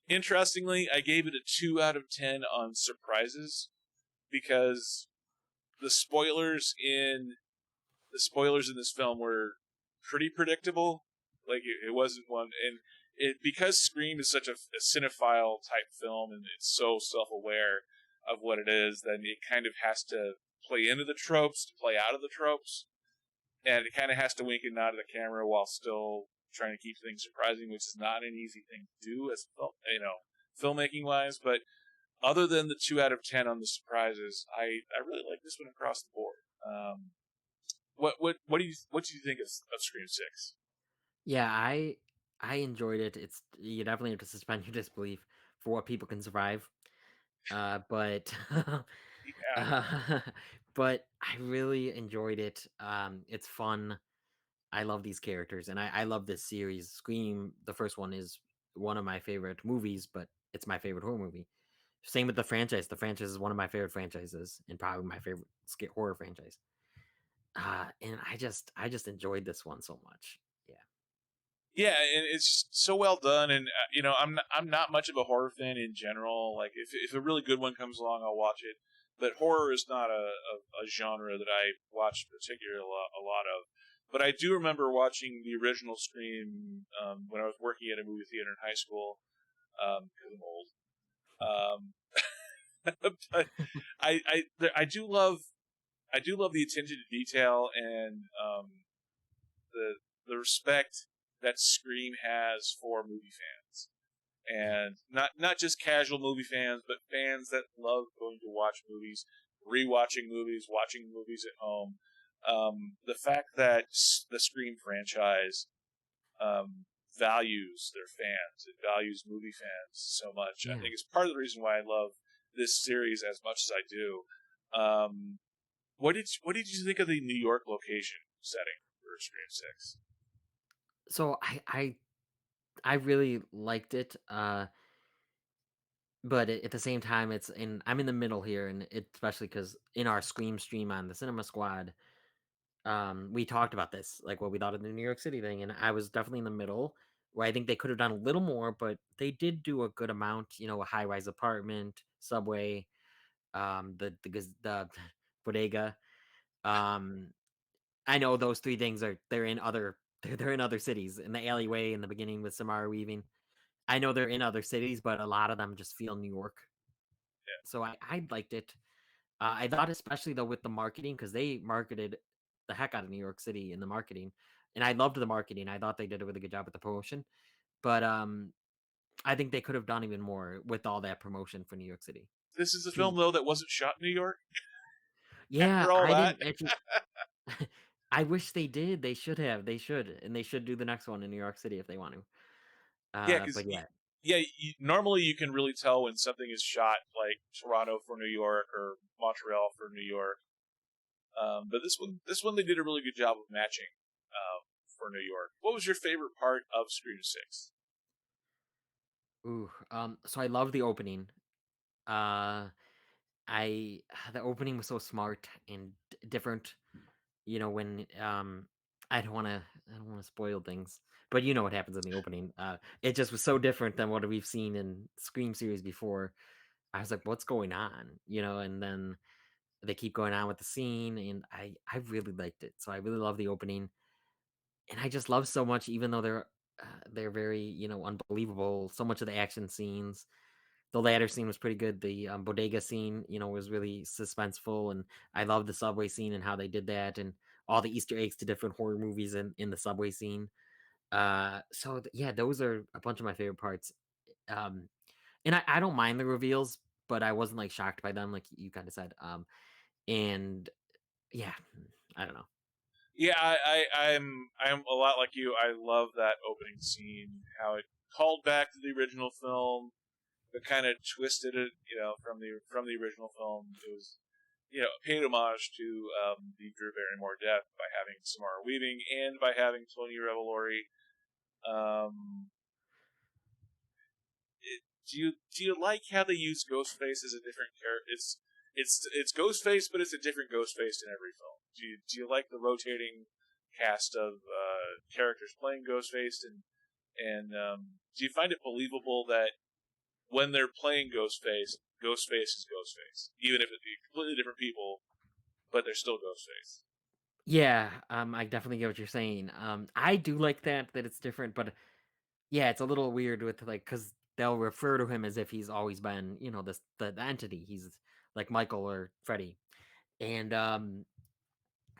interestingly, I gave it a 2 out of 10 on surprises because the spoilers in this film were pretty predictable. Like it wasn't one, and because Scream is such a cinephile type film and it's so self aware of what it is, then it kind of has to play into the tropes to play out of the tropes, and it kind of has to wink and nod at the camera while still trying to keep things surprising, which is not an easy thing to do as filmmaking wise. But other than the 2 out of 10 on the surprises, I really like this one across the board. What do you think of Scream 6? yeah, I enjoyed it. It's you definitely have to suspend your disbelief for what people can survive. But Yeah, uh, but I really enjoyed it. It's fun. I love these characters, and I love this series. Scream, the first one is one of my favorite movies, but it's my favorite horror movie. Same with the franchise. The franchise is one of my favorite franchises, and probably my favorite horror franchise. And I just enjoyed this one so much. Yeah, yeah, and it's so well done. And I'm not much of a horror fan in general. Like if a really good one comes along, I'll watch it. But horror is not a genre that I watch particularly a lot of. But I do remember watching the original Scream when I was working at a movie theater in high school. Because I'm old. But I do love the attention to detail and the respect that Scream has for movie fans. and not just casual movie fans, but fans that love going to watch movies, rewatching movies, watching movies at home. The fact that the Scream franchise values their fans, it values movie fans so much, I Yeah. think is part of the reason why I love this series as much as I do. What did you think of the New York location setting for Scream Six? So I really liked it. But at the same time, I'm in the middle here, and especially because in our Scream stream on the Cinema Squad, we talked about this, like what we thought of the New York City thing, and I was definitely in the middle, where I think they could have done a little more, but they did do a good amount. A high rise apartment, subway, the bodega. Um, I know those three things they're in other they're in other cities. In the alleyway in the beginning with Samara Weaving, I know they're in other cities, but a lot of them just feel New York. So I liked it. I thought especially though with the marketing, because they marketed the heck out of New York City in the marketing, and I loved the marketing. I thought they did a really good job with the promotion, but I think they could have done even more with all that promotion for New York City. This is a film To though that wasn't shot in New York. Yeah, After all I that, didn't actually. I wish they did. They should have. They should, and they should do the next one in New York City if they want to. yeah, because But yeah, normally you can really tell when something is shot like Toronto for New York or Montreal for New York. But this one they did a really good job of matching for New York. What was your favorite part of Scream Six? ooh, so I love the opening. Uh, I the opening was so smart and different. When I don't wanna spoil things, but you know what happens in the opening. It just was so different than what we've seen in Scream series before. I was like, "What's going on?" And then they keep going on with the scene, and I really liked it. So I really love the opening, and I just love so much, even though they're very, unbelievable, so much of the action scenes. The latter scene was pretty good. The, bodega scene, was really suspenseful, and I love the subway scene and how they did that, and all the Easter eggs to different horror movies in the subway scene. Yeah, those are a bunch of my favorite parts. Um, and I don't mind the reveals, but I wasn't, like, shocked by them, like you kinda said. And yeah, I don't know. Yeah, I'm a lot like you. I love that opening scene. How it called back to the original film, but kind of twisted it, from the original film. It was, paid homage to the Drew Barrymore death by having Samara Weaving and by having Tony Revolori. Um, do you like how they use Ghostface as a different character? It's Ghostface, but it's a different Ghostface in every film. Do you like the rotating cast of characters playing Ghostface, and do you find it believable that when they're playing Ghostface, Ghostface is Ghostface, even if it's completely different people, but they're still Ghostface? Yeah, I definitely get what you're saying. I do like that it's different, but yeah, it's a little weird with like because they'll refer to him as if he's always been, the entity. He's like Michael or Freddy. And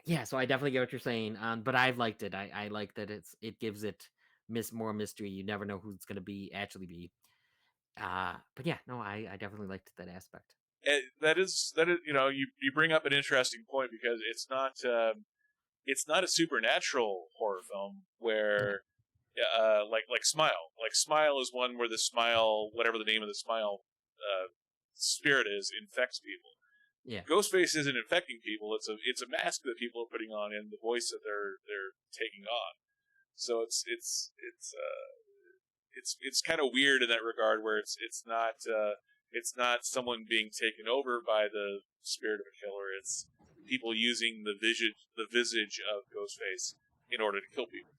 yeah, so I definitely get what you're saying. But I've liked it. I like that it gives it more mystery. You never know who's gonna actually be. But yeah, no, I definitely liked that aspect. That is, you bring up an interesting point because it's not a supernatural horror film Yeah, where like Smile. Like Smile is one where the smile, whatever the name of the smile spirit is, infects people. yeah, Ghostface isn't infecting people. It's a mask that people are putting on and the voice that they're taking on. So it's kind of weird in that regard where it's not someone being taken over by the spirit of a killer. It's people using the visage of Ghostface in order to kill people,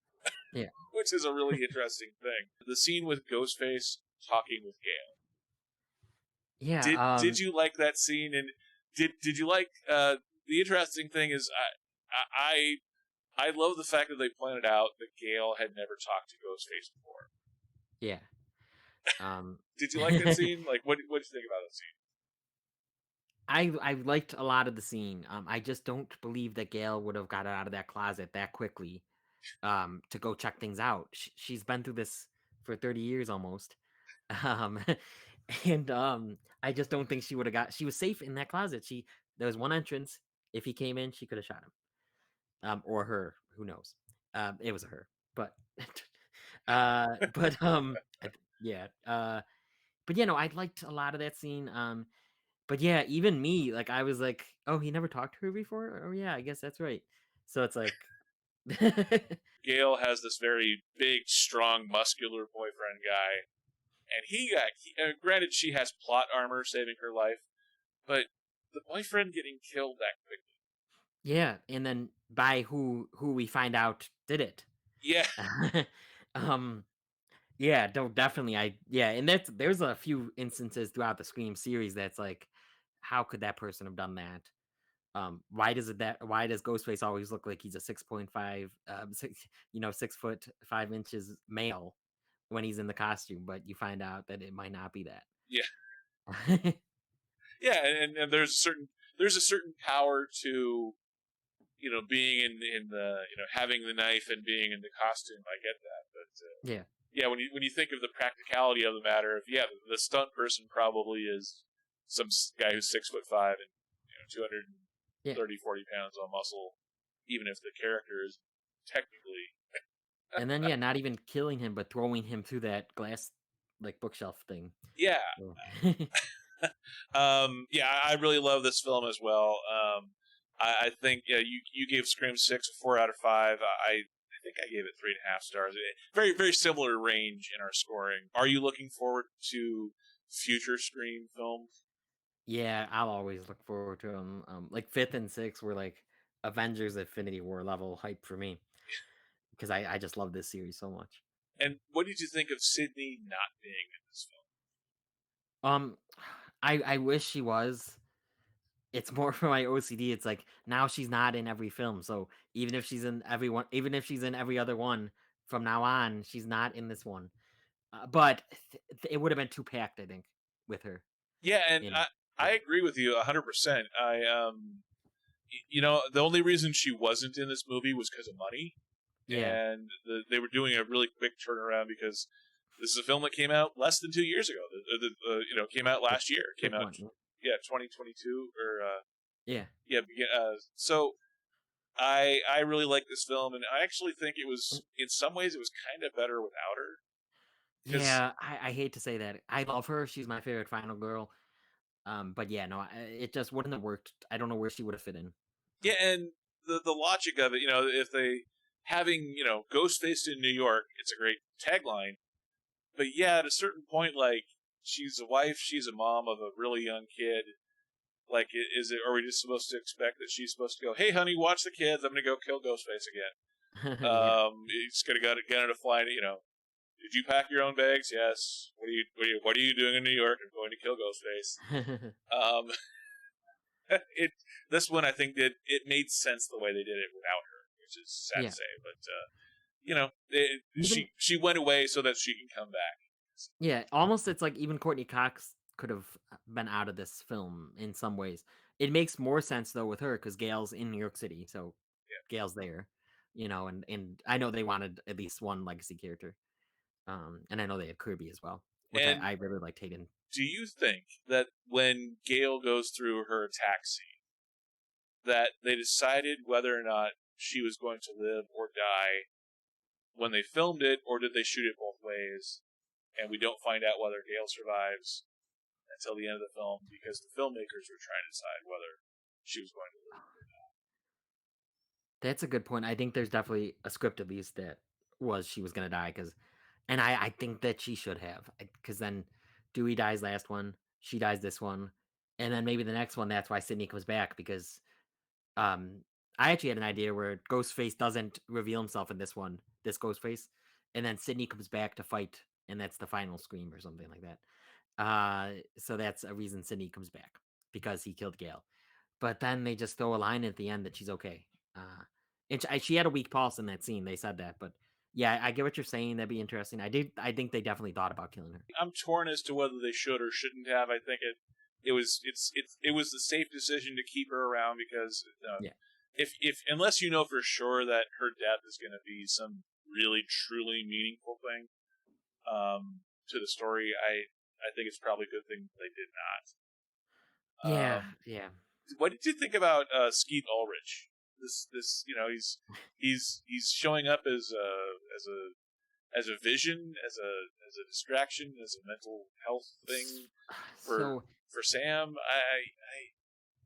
yeah, which is a really interesting thing. The scene with Ghostface talking with Gale. yeah. Did you like that scene? And did you like the interesting thing is I love the fact that they pointed out that Gale had never talked to Ghostface before. Yeah. Um, Did you like that scene? Like, what did you think about that scene? I liked a lot of the scene. I just don't believe that Gail would have got out of that closet that quickly, to go check things out. She's been through this for 30 years almost. Um, and I just don't think she would have got. She was safe in that closet. There was one entrance. If he came in, she could have shot him. Or her. Who knows? It was a her, but yeah. But yeah, no, I liked a lot of that scene. But yeah, even me, like I was like, oh, he never talked to her before. Oh yeah, I guess that's right. So it's like, Gale has this very big, strong, muscular boyfriend guy, and granted, she has plot armor saving her life, but the boyfriend getting killed that quickly. yeah, and then by who we find out did it. Yeah, um, yeah, don't definitely. And there's a few instances throughout the Scream series that's like, how could that person have done that? Why does Ghostface always look like he's a 6.5, 6'5" male when he's in the costume, but you find out that it might not be that. yeah, yeah, and there's a certain power to being in the having the knife and being in the costume. I get that, but Yeah, yeah, when you think of the practicality of the matter, if the stunt person probably is some guy who's 6'5" and 230, yeah. 40 pounds on muscle, even if the character is technically, And then yeah, not even killing him, but throwing him through that glass like bookshelf thing. yeah. Yeah. Yeah, I really love this film as well. I think you gave Scream 6 a 4 out of 5. I think I gave it 3.5 stars. Very very similar range in our scoring. Are you looking forward to future Scream films? Yeah, I'll always look forward to them. Like fifth and sixth were like Avengers Infinity War level hype for me because I just love this series so much. And what did you think of Sydney not being in this film? Um, I wish she was. It's more for my OCD. It's like now she's not in every film, so even if she's in every other one from now on, she's not in this one. But it would have been too packed, I think, with her. Yeah, and You know, I yeah, agree with you 100%. The only reason she wasn't in this movie was because of money, yeah, and they were doing a really quick turnaround because this is a film that came out less than 2 years ago. Came out quick, last year. It came quick out, one. yeah, 2022 or Yeah, yeah. So I really like this film, and I actually think it mm, was in some ways it was kind of better without her because yeah. I hate to say that. I love her. She's my favorite final girl. But yeah, no, it just wouldn't have worked. I don't know where she would have fit in. yeah, and the logic of it, if they having Ghostface in New York, it's a great tagline. But yeah, at a certain point, like she's a wife, she's a mom of a really young kid. Like, is it? Are we just supposed to expect that she's supposed to go, "Hey, honey, watch the kids. I'm gonna go kill Ghostface again." Yeah, You just gotta get her to fly. Did you pack your own bags? Yes. What are you doing in New York? I'm going to kill Ghostface. Um, it this one I think that it made sense the way they did it without her, which is sad to yeah. say, but Even she went away so that she can come back. yeah, almost it's like even Courtney Cox could have been out of this film in some ways. It makes more sense though with her because Gail's in New York City, so Gail's there, and I know they wanted at least one legacy character. And I know they had Kirby as well, which And I really liked Hayden. do you think that when Gail goes through her attack scene, that they decided whether or not she was going to live or die when they filmed it, or did they shoot it both ways? And we don't find out whether Gail survives until the end of the film because the filmmakers were trying to decide whether she was going to live. That's a good point. I think there's definitely a script at least that was she was gonna die and I think that she should have because then Dewey dies last one, she dies this one, and then maybe the next one. That's why Sydney comes back because um I actually had an idea where Ghostface doesn't reveal himself in this one, this Ghostface, and then Sydney comes back to fight, and that's the final scream or something like that. So that's a reason Sydney comes back because he killed Gale. But then they just throw a line at the end that she's okay. And she had a weak pulse in that scene. They said that, but yeah, I get what you're saying. That'd be interesting. I think they definitely thought about killing her. I'm torn as to whether they should or shouldn't have. I think it was the safe decision to keep her around because Yeah, if unless you know for sure that her death is going to be some really truly meaningful thing, to the story, I think it's probably a good thing they did not. Yeah, yeah. What did you think about Skeet Ulrich? This he's showing up as a vision, as a distraction, as a mental health thing for So Sam. so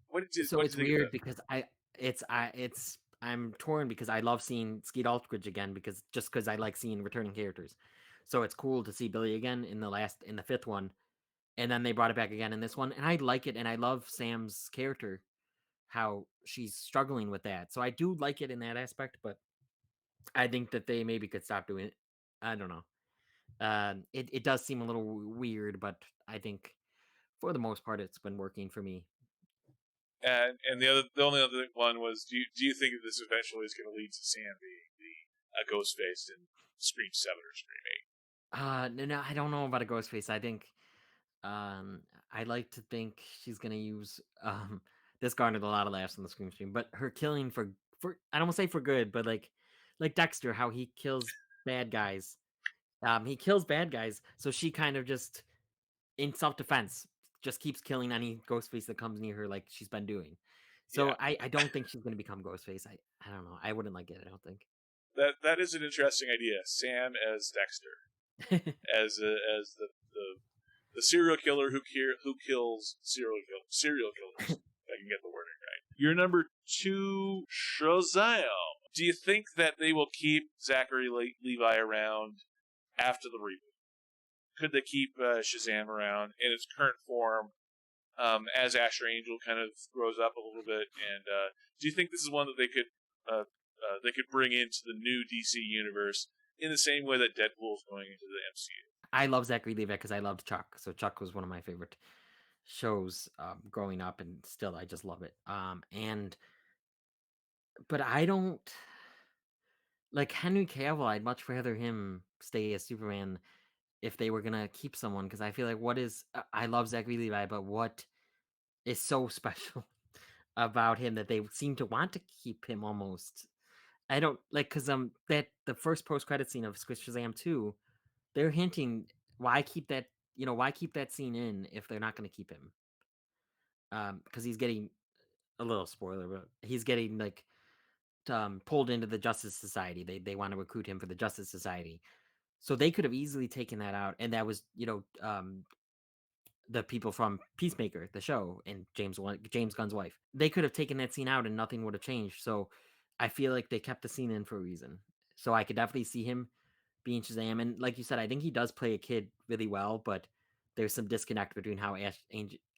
What did it's you think of weird that? because I'm torn because I love seeing Skeet Ulrich again because I like seeing returning characters. So it's cool to see Billy again in the fifth one, and then they brought it back again in this one, and I like it, and I love Sam's character, how she's struggling with that. So I do like it in that aspect, but I think that they maybe could stop doing it. I don't know. It does seem a little weird, but I think for the most part it's been working for me. And the only other one was, do you think that this eventually is going to lead to Sam being the ghost faced in Scream 7 or Scream 8? No, I don't know about a ghost face. I think um I like to think she's gonna use this garnered a lot of laughs on the screen stream, but her killing for I don't want to say for good, but like Dexter, how he kills bad guys. He kills bad guys, so she kind of just in self-defense just keeps killing any ghost face that comes near her like she's been doing. Yeah, So I don't think she's gonna become Ghostface. I don't know. I wouldn't like it, I don't think. that is an interesting idea. Sam as Dexter, as the serial killer who kills serial killers. If I can get the wording right. Your number two, Shazam. Do you think that they will keep Zachary Levi around after the reboot? Could they keep Shazam around in its current form as Asher Angel kind of grows up a little bit? And do you think this is one that they could bring into the new DC universe in the same way that Deadpool is going into the MCU? I love Zachary Levi because I loved Chuck. So Chuck was one of my favorite shows growing up, and still I just love it. And but I don't like Henry Cavill. I'd much rather him stay as Superman if they were gonna keep someone because I feel like I love Zachary Levi, but what is so special about him that they seem to want to keep him almost. I don't like because that the first post credit scene of Squish Shazam 2, they're hinting why keep that why keep that scene in if they're not going to keep him? Because he's getting a little spoiler, but he's getting like pulled into the Justice Society. They want to recruit him for the Justice Society, so they could have easily taken that out, and that was the people from Peacemaker, the show, and James Gunn's wife. They could have taken that scene out and nothing would have changed. So I feel like they kept the scene in for a reason. So I could definitely see him being Shazam. And like you said, I think he does play a kid really well, but there's some disconnect between how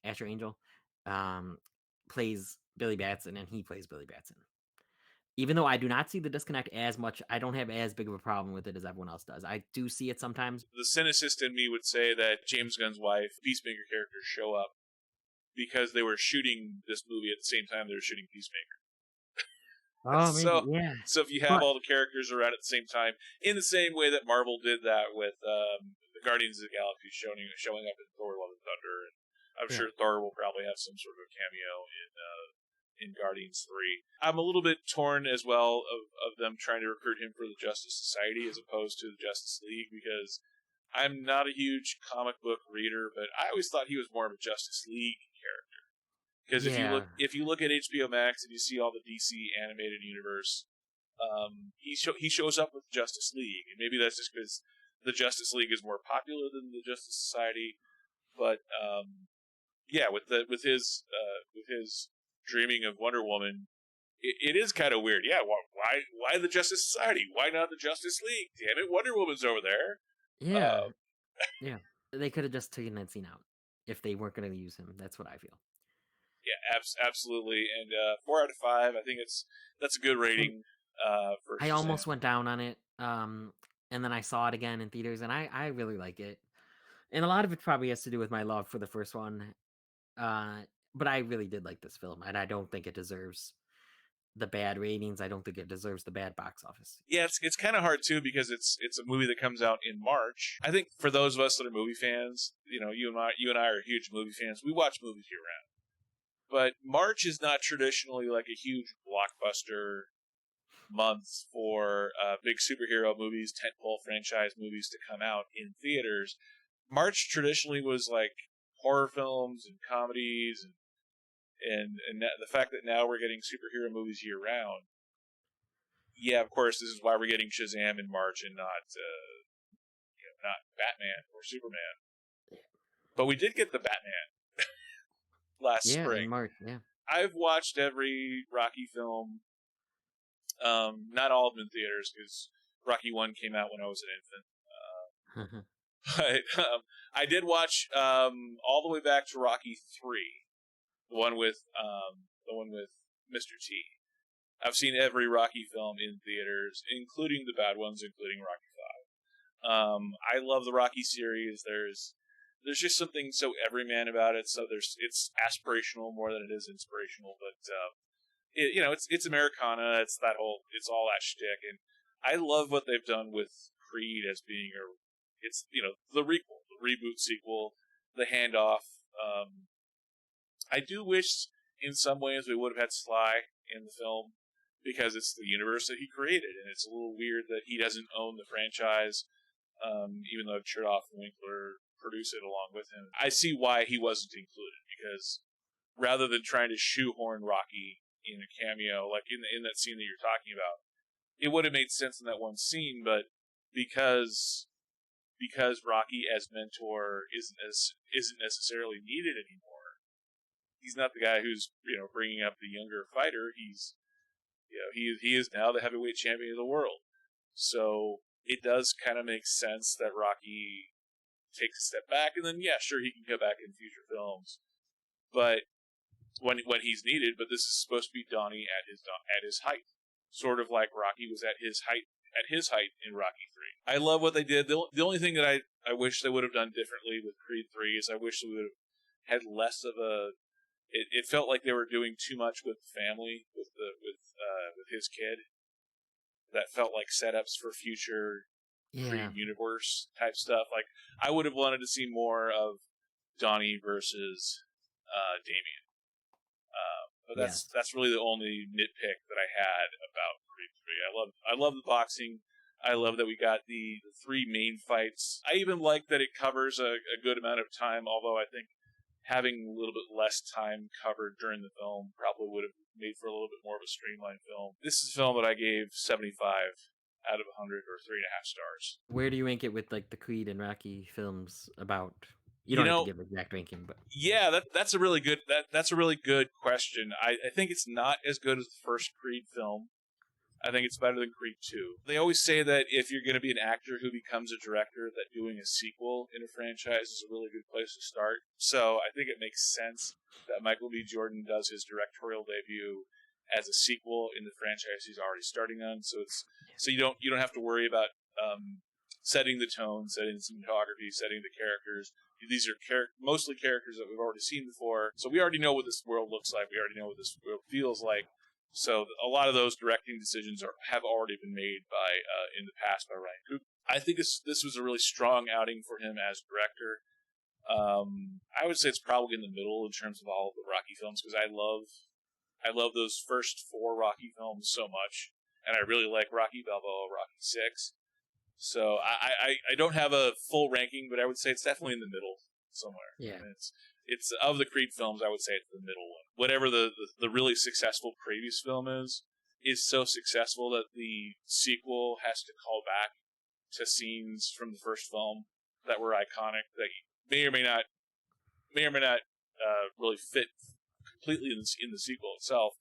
Asher Angel um, plays Billy Batson and he plays Billy Batson. Even though I do not see the disconnect as much, I don't have as big of a problem with it as everyone else does. I do see it sometimes. The cynicist in me would say that James Gunn's wife, Peacemaker characters show up because they were shooting this movie at the same time they were shooting Peacemaker. Oh, maybe, so, yeah. so if you have But all the characters around at the same time, in the same way that Marvel did that with the Guardians of the Galaxy showing up in Thor: Love and Thunder, and I'm yeah, sure Thor will probably have some sort of a cameo in Guardians 3. I'm a little bit torn as well of them trying to recruit him for the Justice Society as opposed to the Justice League because I'm not a huge comic book reader, but I always thought he was more of a Justice League character. Because yeah, if you look at HBO Max and you see all the DC animated universe, he shows up with Justice League, and maybe that's just because the Justice League is more popular than the Justice Society. But yeah, with his dreaming of Wonder Woman, it is kind of weird. Yeah, why the Justice Society? Why not the Justice League? Damn it, Wonder Woman's over there. yeah, Uh, yeah. They could have just taken that scene out if they weren't going to use him. That's what I feel. yeah, absolutely. And 4 out of 5. I think that's a good And rating for I Shazam. almost went down on it, and then I saw it again in theaters, and I really like it. And a lot of it probably has to do with my love for the first one, uh, but I really did like this film, and I don't think it deserves the bad ratings. I don't think it deserves the bad box office. Yeah, it's kind of hard too because it's a movie that comes out in March. I think for those of us that are movie fans, you and I are huge movie fans. We watch movies year round, but March is not traditionally like a huge blockbuster month for big superhero movies, tentpole franchise movies to come out in theaters. March traditionally was like horror films and comedies, and the fact that now we're getting superhero movies year round. Yeah, of course, this is why we're getting Shazam in March and not Batman or Superman. But we did get the Batman last Yeah, in spring. March. Yeah. I've watched every Rocky film, not all of them in theaters because Rocky 1 came out when I was an infant. But I did watch all the way back to Rocky 3, the one with Mr. T. I've seen every Rocky film in theaters, including the bad ones, including Rocky 5. I love the Rocky series. There's just something so everyman about it. So it's aspirational more than it is inspirational. But it's Americana. It's all that shtick, and I love what they've done with Creed as being it's the requel, the reboot sequel, the handoff. I do wish in some ways we would have had Sly in the film because it's the universe that he created, and it's a little weird that he doesn't own the franchise, even though Chertoff and Winkler produce it along with him. I see why he wasn't included because rather than trying to shoehorn Rocky in a cameo, like in that scene that you're talking about, it would have made sense in that one scene, but because Rocky as mentor isn't necessarily needed anymore. He's not the guy who's bringing up the younger fighter. He is now the heavyweight champion of the world. So it does kind of make sense that Rocky takes a step back, and then sure he can come back in future films, but when he's needed. But this is supposed to be Donnie at his height, sort of like Rocky was at his height in Rocky 3. I love what they did. The only thing that I wish they would have done differently with Creed 3 is I wish they would have had less of a. It felt like they were doing too much with the family, with his kid. That felt like setups for future Yeah. Creed universe type stuff. Like I would have wanted to see more of Donnie versus Damien. But Yes. that's really the only nitpick that I had about Creed 3. I love the boxing. I love that we got the three main fights. I even like that it covers a good amount of time, although I think having a little bit less time covered during the film probably would have made for a little bit more of a streamlined film. This is a film that I gave 75 out of 100 or 3.5 stars. Where do you rank it with like the Creed and Rocky films about? You You don't have to know, give exact ranking, but yeah, that's a really good question. I think it's not as good as the first Creed film. I think it's better than Creed 2. They always say that if you're going to be an actor who becomes a director, that doing a sequel in a franchise is a really good place to start. So I think it makes sense that Michael B. Jordan does his directorial debut as a sequel in the franchise he's already starting on. So you don't have to worry about setting the tone, setting the cinematography, setting the characters. These are mostly characters that we've already seen before. So we already know what this world looks like. We already know what this world feels like. So a lot of those directing decisions have already been made by in the past by Ryan Coogler. I think this was a really strong outing for him as director. I would say it's probably in the middle in terms of all of the Rocky films because I love those first four Rocky films so much, and I really like Rocky Balboa, Rocky 6. So I don't have a full ranking, but I would say it's definitely in the middle somewhere. yeah. And it's of the Creed films, I would say it's the middle one. Whatever the really successful previous film is so successful that the sequel has to call back to scenes from the first film that were iconic that may or may not really fit completely in the sequel itself,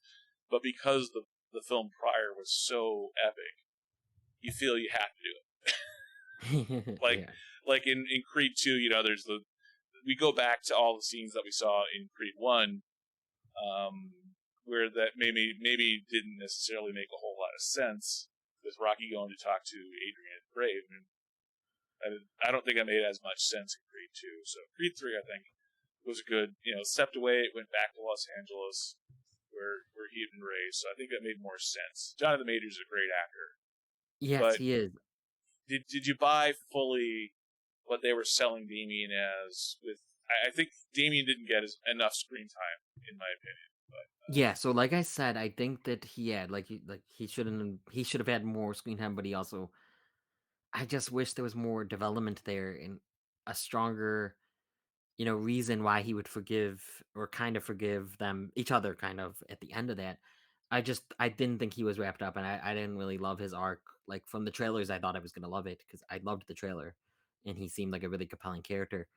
but because the film prior was so epic, you feel you have to do it. like Yeah. like in Creed 2, there's we go back to all the scenes that we saw in Creed 1, where that maybe didn't necessarily make a whole lot of sense with Rocky going to talk to Adrian at the grave. I don't think I made as much sense in Creed 2. So Creed 3, I think, was a good, stepped away, it went back to Los Angeles, where he had been raised. So I think that made more sense. Jonathan Majors is a great actor, Yes, but he is. did you buy fully what they were selling Damien as? I think Damien didn't get enough screen time, in my opinion. But Yeah, so like I said, I think that he had he should have had more screen time, but he also I just wish there was more development there, and a stronger, reason why he would forgive or kind of forgive them each other kind of at the end of that. I didn't think he was wrapped up, and I didn't really love his arc. Like from the trailers, I thought I was gonna love it because I loved the trailer, and he seemed like a really compelling character.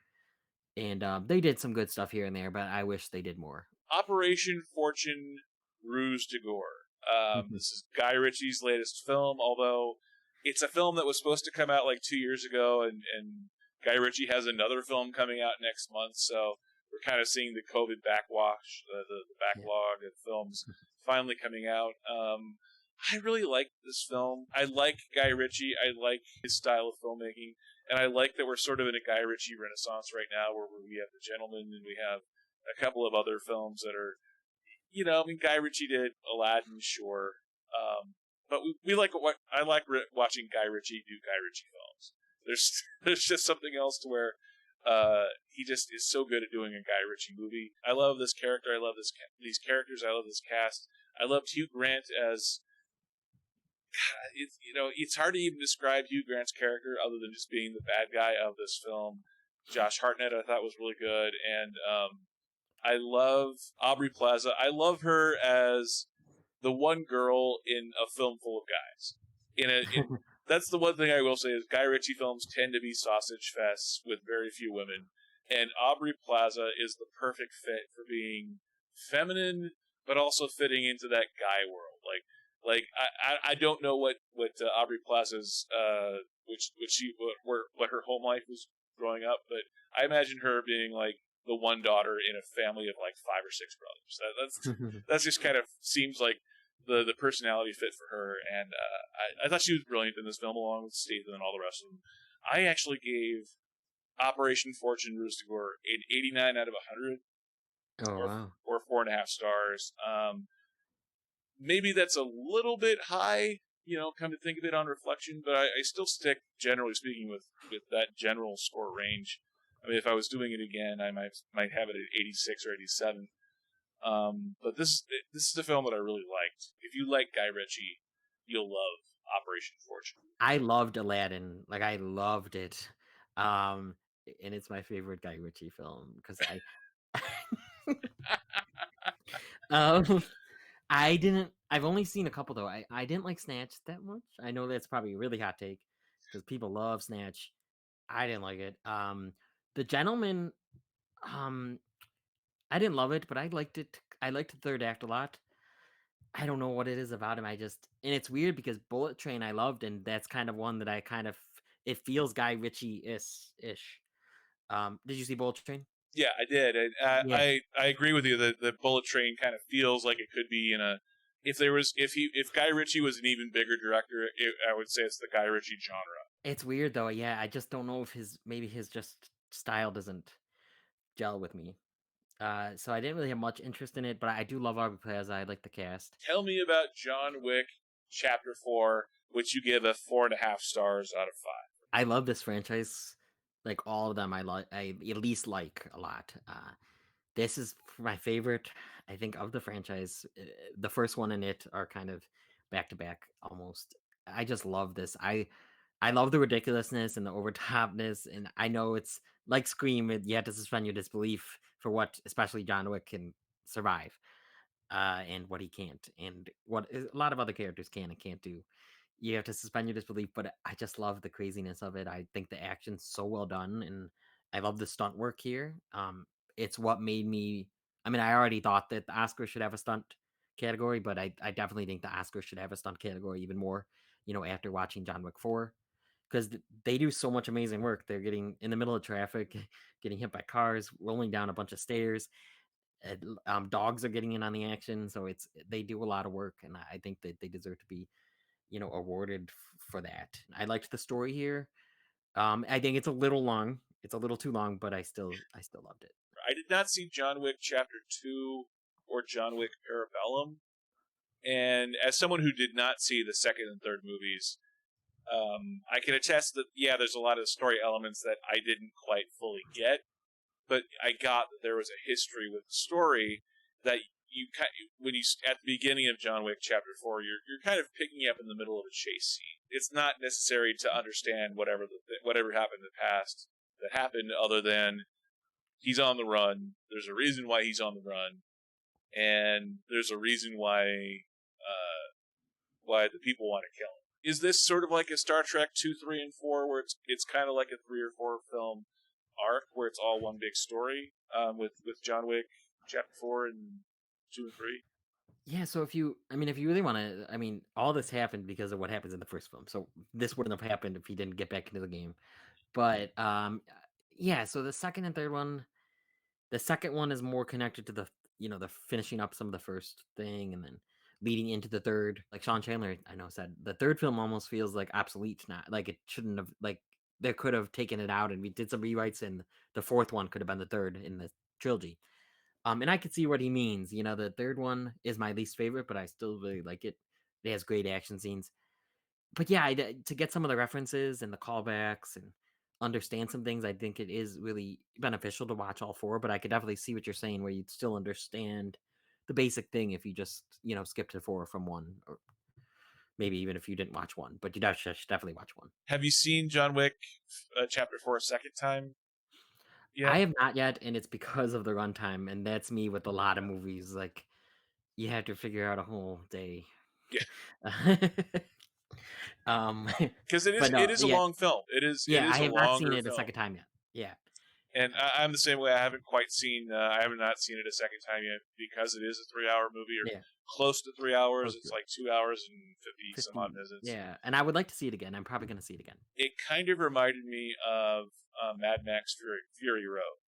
And they did some good stuff here and there, but I wish they did more. Operation Fortune Ruse de Gore. This is Guy Ritchie's latest film, although it's a film that was supposed to come out like 2 years ago, and Guy Ritchie has another film coming out next month, so we're kind of seeing the COVID backwash, the Yeah. backlog of films finally coming out. I really like this film. I like Guy Ritchie. I like his style of filmmaking, and I like that we're sort of in a Guy Ritchie renaissance right now, where we have The Gentleman and we have a couple of other films that are, I mean, Guy Ritchie did Aladdin, sure, but we like what I like watching Guy Ritchie do Guy Ritchie films. There's there's just something else to where he just is so good at doing a Guy Ritchie movie. I love this character. I love these characters. I love this cast. I loved Hugh Grant as it's hard to even describe Hugh Grant's character other than just being the bad guy of this film. Josh Hartnett I thought was really good, and I love Aubrey Plaza. I love her as the one girl in a film full of guys. That's the one thing I will say is Guy Ritchie films tend to be sausage fests with very few women, and Aubrey Plaza is the perfect fit for being feminine but also fitting into that guy world. I don't know what Aubrey Plaza's what her home life was growing up, but I imagine her being like the one daughter in a family of like 5 or 6 brothers. That's just kind of seems like the personality fit for her, and I thought she was brilliant in this film along with Statham and all the rest of them. I actually gave Operation Fortune Ruse de Gore an 89 out of 100, Oh wow. or 4.5 stars. Maybe that's a little bit high, come to think of it on reflection, but I still stick, generally speaking, with that general score range. I mean, if I was doing it again, I might have it at 86 or 87. But this is a film that I really liked. If you like Guy Ritchie, you'll love Operation Fortune. I loved Aladdin. Like I loved it. Um and it's my favorite Guy Ritchie film because I um I've only seen a couple though. I didn't like Snatch that much. I know that's probably a really hot take because people love Snatch. I didn't like it. The Gentleman, um I didn't love it, but I liked it. I liked the third act a lot. I don't know what it is about him. And it's weird because Bullet Train I loved, and that's kind of one that I kind of it feels Guy Ritchie ish. Did you see Bullet Train? Yeah, I did. Yeah, I agree with you that the Bullet Train kind of feels like it could be in a. If Guy Ritchie was an even bigger director, I would say it's the Guy Ritchie genre. it's weird though. Yeah, I just don't know if his just style doesn't gel with me. So I didn't really have much interest in it, but I do love Aubrey Plaza. I like the cast. Tell me about John Wick Chapter 4, which you give a 4.5 stars out of 5. I love this franchise. Like all of them, I at least like a lot. This is my favorite, I think, of the franchise. The first one and it are kind of back to back almost. I just love this. I love the ridiculousness and the overtopness, and I know it's like Scream. You have to suspend your disbelief for what, especially John Wick can survive, and what he can't, and what a lot of other characters can and can't do. You have to suspend your disbelief, but I just love the craziness of it. I think the action's so well done, and I love the stunt work here. It's what made me. I mean, I already thought that the Oscars should have a stunt category, but I definitely think the Oscars should have a stunt category even more. After watching John Wick 4, because they do so much amazing work. They're getting in the middle of traffic, getting hit by cars, rolling down a bunch of stairs. Dogs are getting in on the action, so they do a lot of work, and I think that they deserve to be awarded for that. I liked the story here. I think it's a little long. It's a little too long, but I still loved it. I did not see John Wick Chapter 2 or John Wick Parabellum, and as someone who did not see the second and third movies, I can attest that, yeah, there's a lot of story elements that I didn't quite fully get, but I got that there was a history with the story that when you at the beginning of John Wick Chapter 4, you're kind of picking up in the middle of a chase scene. It's not necessary to understand whatever happened in the past that happen other than he's on the run. There's a reason why he's on the run, and there's a reason why the people want to kill him. Is this sort of like a Star Trek 2, 3, and 4, where it's kind of like a 3 or 4 film arc where it's all one big story, with John Wick Chapter 4 and 2 and 3? Yeah, so if you really want to, all this happened because of what happens in the first film. So this wouldn't have happened if he didn't get back into the game. But yeah, so the second one is more connected to the finishing up some of the first thing and then leading into the third. Like Sean Chandler, I know, said the third film almost feels like obsolete, not like it shouldn't have, like they could have taken it out and we did some rewrites and the fourth one could have been the third in the trilogy. And I could see what he means. The third one is my least favorite, but I still really like it. It has great action scenes. But yeah, to get some of the references and the callbacks and understand some things, I think it is really beneficial to watch all four. But I could definitely see what you're saying, where you'd still understand the basic thing if you just skip to four from one, or maybe even if you didn't watch one. But you should definitely watch one. Have you seen John Wick Chapter 4 a second time yet? I have not yet, and it's because of the runtime, and that's me with a lot of movies. Like, you have to figure out a whole day. Yeah. Because it but no, is a long film. It is I a have not seen longer it a film. second time yet. Yeah. And I'm the same way. I haven't quite seen. I have not seen it a second time yet because it is a 3-hour movie, or close to 3 hours. It's like 2 hours and 50 some odd minutes. Yeah, and I would like to see it again. I'm probably going to see it again. It kind of reminded me of Mad Max Fury Road,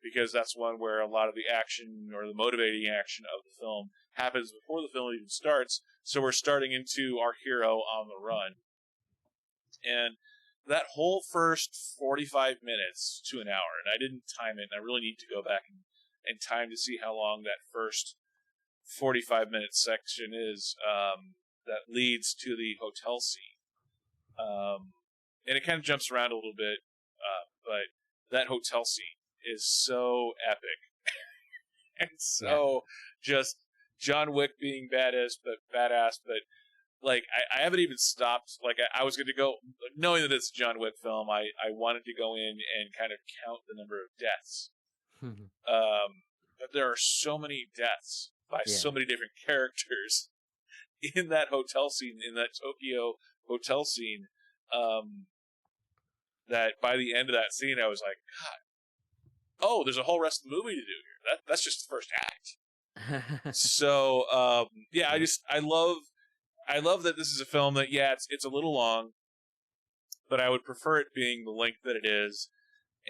because that's one where a lot of the action or the motivating action of the film happens before the film even starts. So we're starting into our hero on the run, and that whole first 45 minutes to an hour, and I didn't time it, and I really need to go back and time to see how long that first 45-minute section is, that leads to the hotel scene. And it kind of jumps around a little bit, but that hotel scene is so epic. And so just John Wick being badass, but like, I haven't even stopped. Like, I was going to go, knowing that it's a John Wick film, I wanted to go in and kind of count the number of deaths. But there are so many deaths by so many different characters in that hotel scene, in that Tokyo hotel scene, that by the end of that scene, I was like, God, oh, there's a whole rest of the movie to do here. That's just the first act. So, I love that this is a film that, it's a little long, but I would prefer it being the length that it is,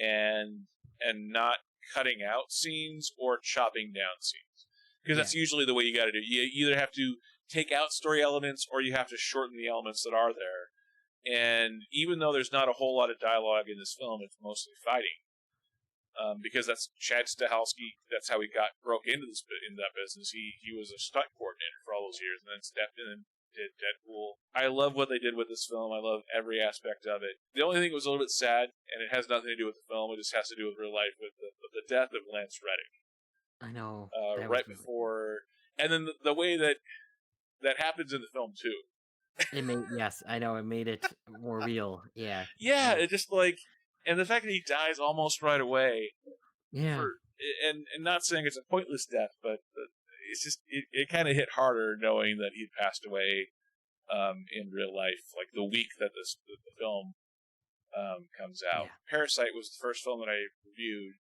and not cutting out scenes or chopping down scenes, because that's usually the way you got to do it. You either have to take out story elements or you have to shorten the elements that are there. And even though there's not a whole lot of dialogue in this film, it's mostly fighting. Because that's Chad Stahelski. That's how he broke into that business. He was a stunt coordinator for all those years, and then stepped in and did Deadpool. I love what they did with this film. I love every aspect of it. The only thing that was a little bit sad, and it has nothing to do with the film, it just has to do with real life, with the death of Lance Reddick. I know. Right before, and then the way that happens in the film too. I know, it made it more real. Yeah. Yeah, it just like, and the fact that he dies almost right away. Yeah. And not saying it's a pointless death, but it's just, it kind of hit harder knowing that he'd passed away in real life, like the week that the film comes out. Yeah. Parasite was the first film that I reviewed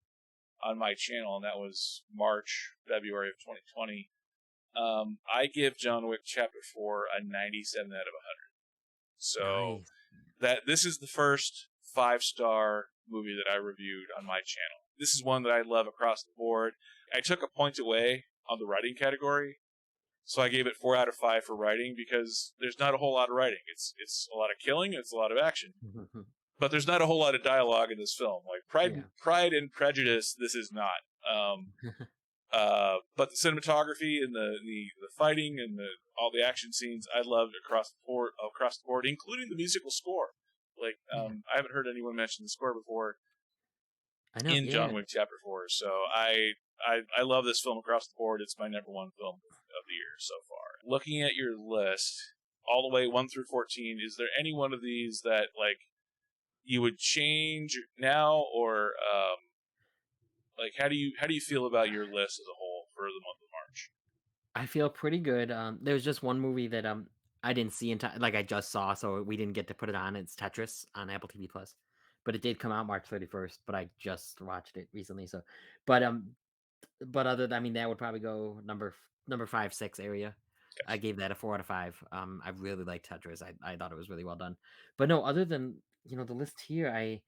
on my channel, and that was February of 2020. I give John Wick Chapter 4 a 97 out of 100. So this is the first 5-star movie that I reviewed on my channel. This is one that I love across the board. I took a point away on the writing category, so I gave it 4 out of 5 for writing, because there's not a whole lot of writing. It's a lot of killing, it's a lot of action. But there's not a whole lot of dialogue in this film. Like Pride and Prejudice, this is not. But the cinematography and the fighting and all the action scenes, I loved across the board, including the musical score. Like, I haven't heard anyone mention the score before. I know, in John Wick Chapter 4. So I love this film across the board. It's my number one film of the year so far. Looking at your list, all the way 1 through 14, is there any one of these that, like, you would change now, or like how do you feel about your list as a whole for the month of March? I feel pretty good. There's just one movie that I didn't see in time, like I just saw, so we didn't get to put it on. It's Tetris on Apple TV Plus, but it did come out March 31st. But I just watched it recently, so but other than, I mean, that would probably go number 5, 6 area. I gave that a 4 out of 5. I really liked Tetris. I thought it was really well done. But no, other than the list here,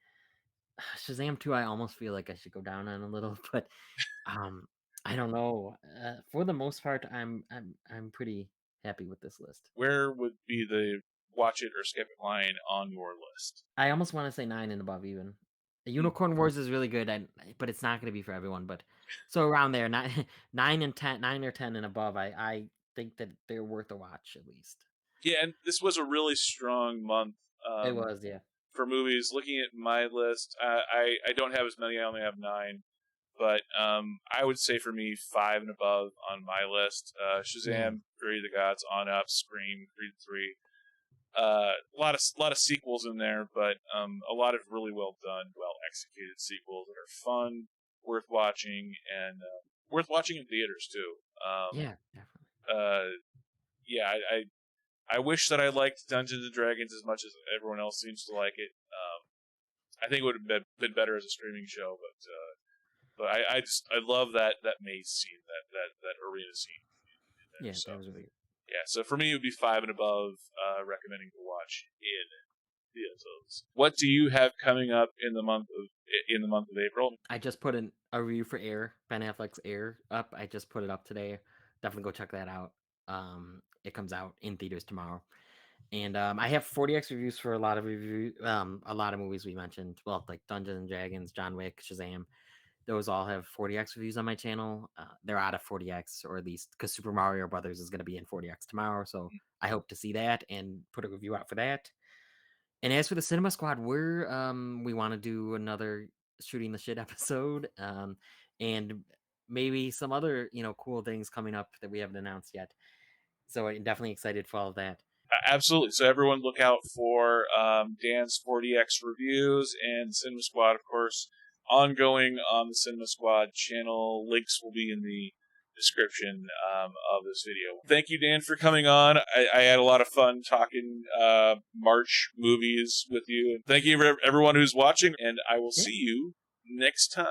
Shazam 2, I almost feel like I should go down on a little, but um, I don't know. For the most part, I'm pretty happy with this list. Where would be the watch it or skip it line on your list? I almost want to say 9 and above even. The Hmm. Unicorn Wars is really good, but it's not going to be for everyone. But so around there, 9, 9 and 10, 9 or 10 and above, I think that they're worth a watch at least. Yeah, and this was a really strong month It was, yeah, for movies. Looking at my list, I don't have as many. I only have 9, but I would say for me 5 and above on my list. yeah, Shazam, Fury of the Gods, On Up, Scream, Creed 3. A lot of sequels in there, but a lot of really well done, well executed sequels that are fun, worth watching, and worth watching in theaters too. yeah, definitely. Uh, yeah, I wish that I liked Dungeons and Dragons as much as everyone else seems to like it. I think it would have been better as a streaming show, but I love that maze scene, that arena scene in there. Yeah, So that was really good. yeah, so for me it would be 5 and above. Recommending to watch in theaters. What do you have coming up in the month of April? I just put a review for Air, Ben Affleck's Air up. I just put it up today. Definitely go check that out. It comes out in theaters tomorrow. And I have 40x reviews for a lot of movies we mentioned. Well, like Dungeons and Dragons, John Wick, Shazam. Those all have 40x reviews on my channel. They're out of 40x, or at least because Super Mario Brothers is going to be in 40x tomorrow. So I hope to see that and put a review out for that. And as for the Cinema Squad, we want to do another shooting the shit episode, and maybe some other cool things coming up that we haven't announced yet. So I'm definitely excited for all of that. Absolutely. So everyone look out for Dan's 40x reviews and Cinema Squad, of course, ongoing on the Cinema Squad channel. Links will be in the description of this video. Thank you, Dan, for coming on. I had a lot of fun talking March movies with you. And thank you, everyone who's watching, and I will Yeah. see you next time.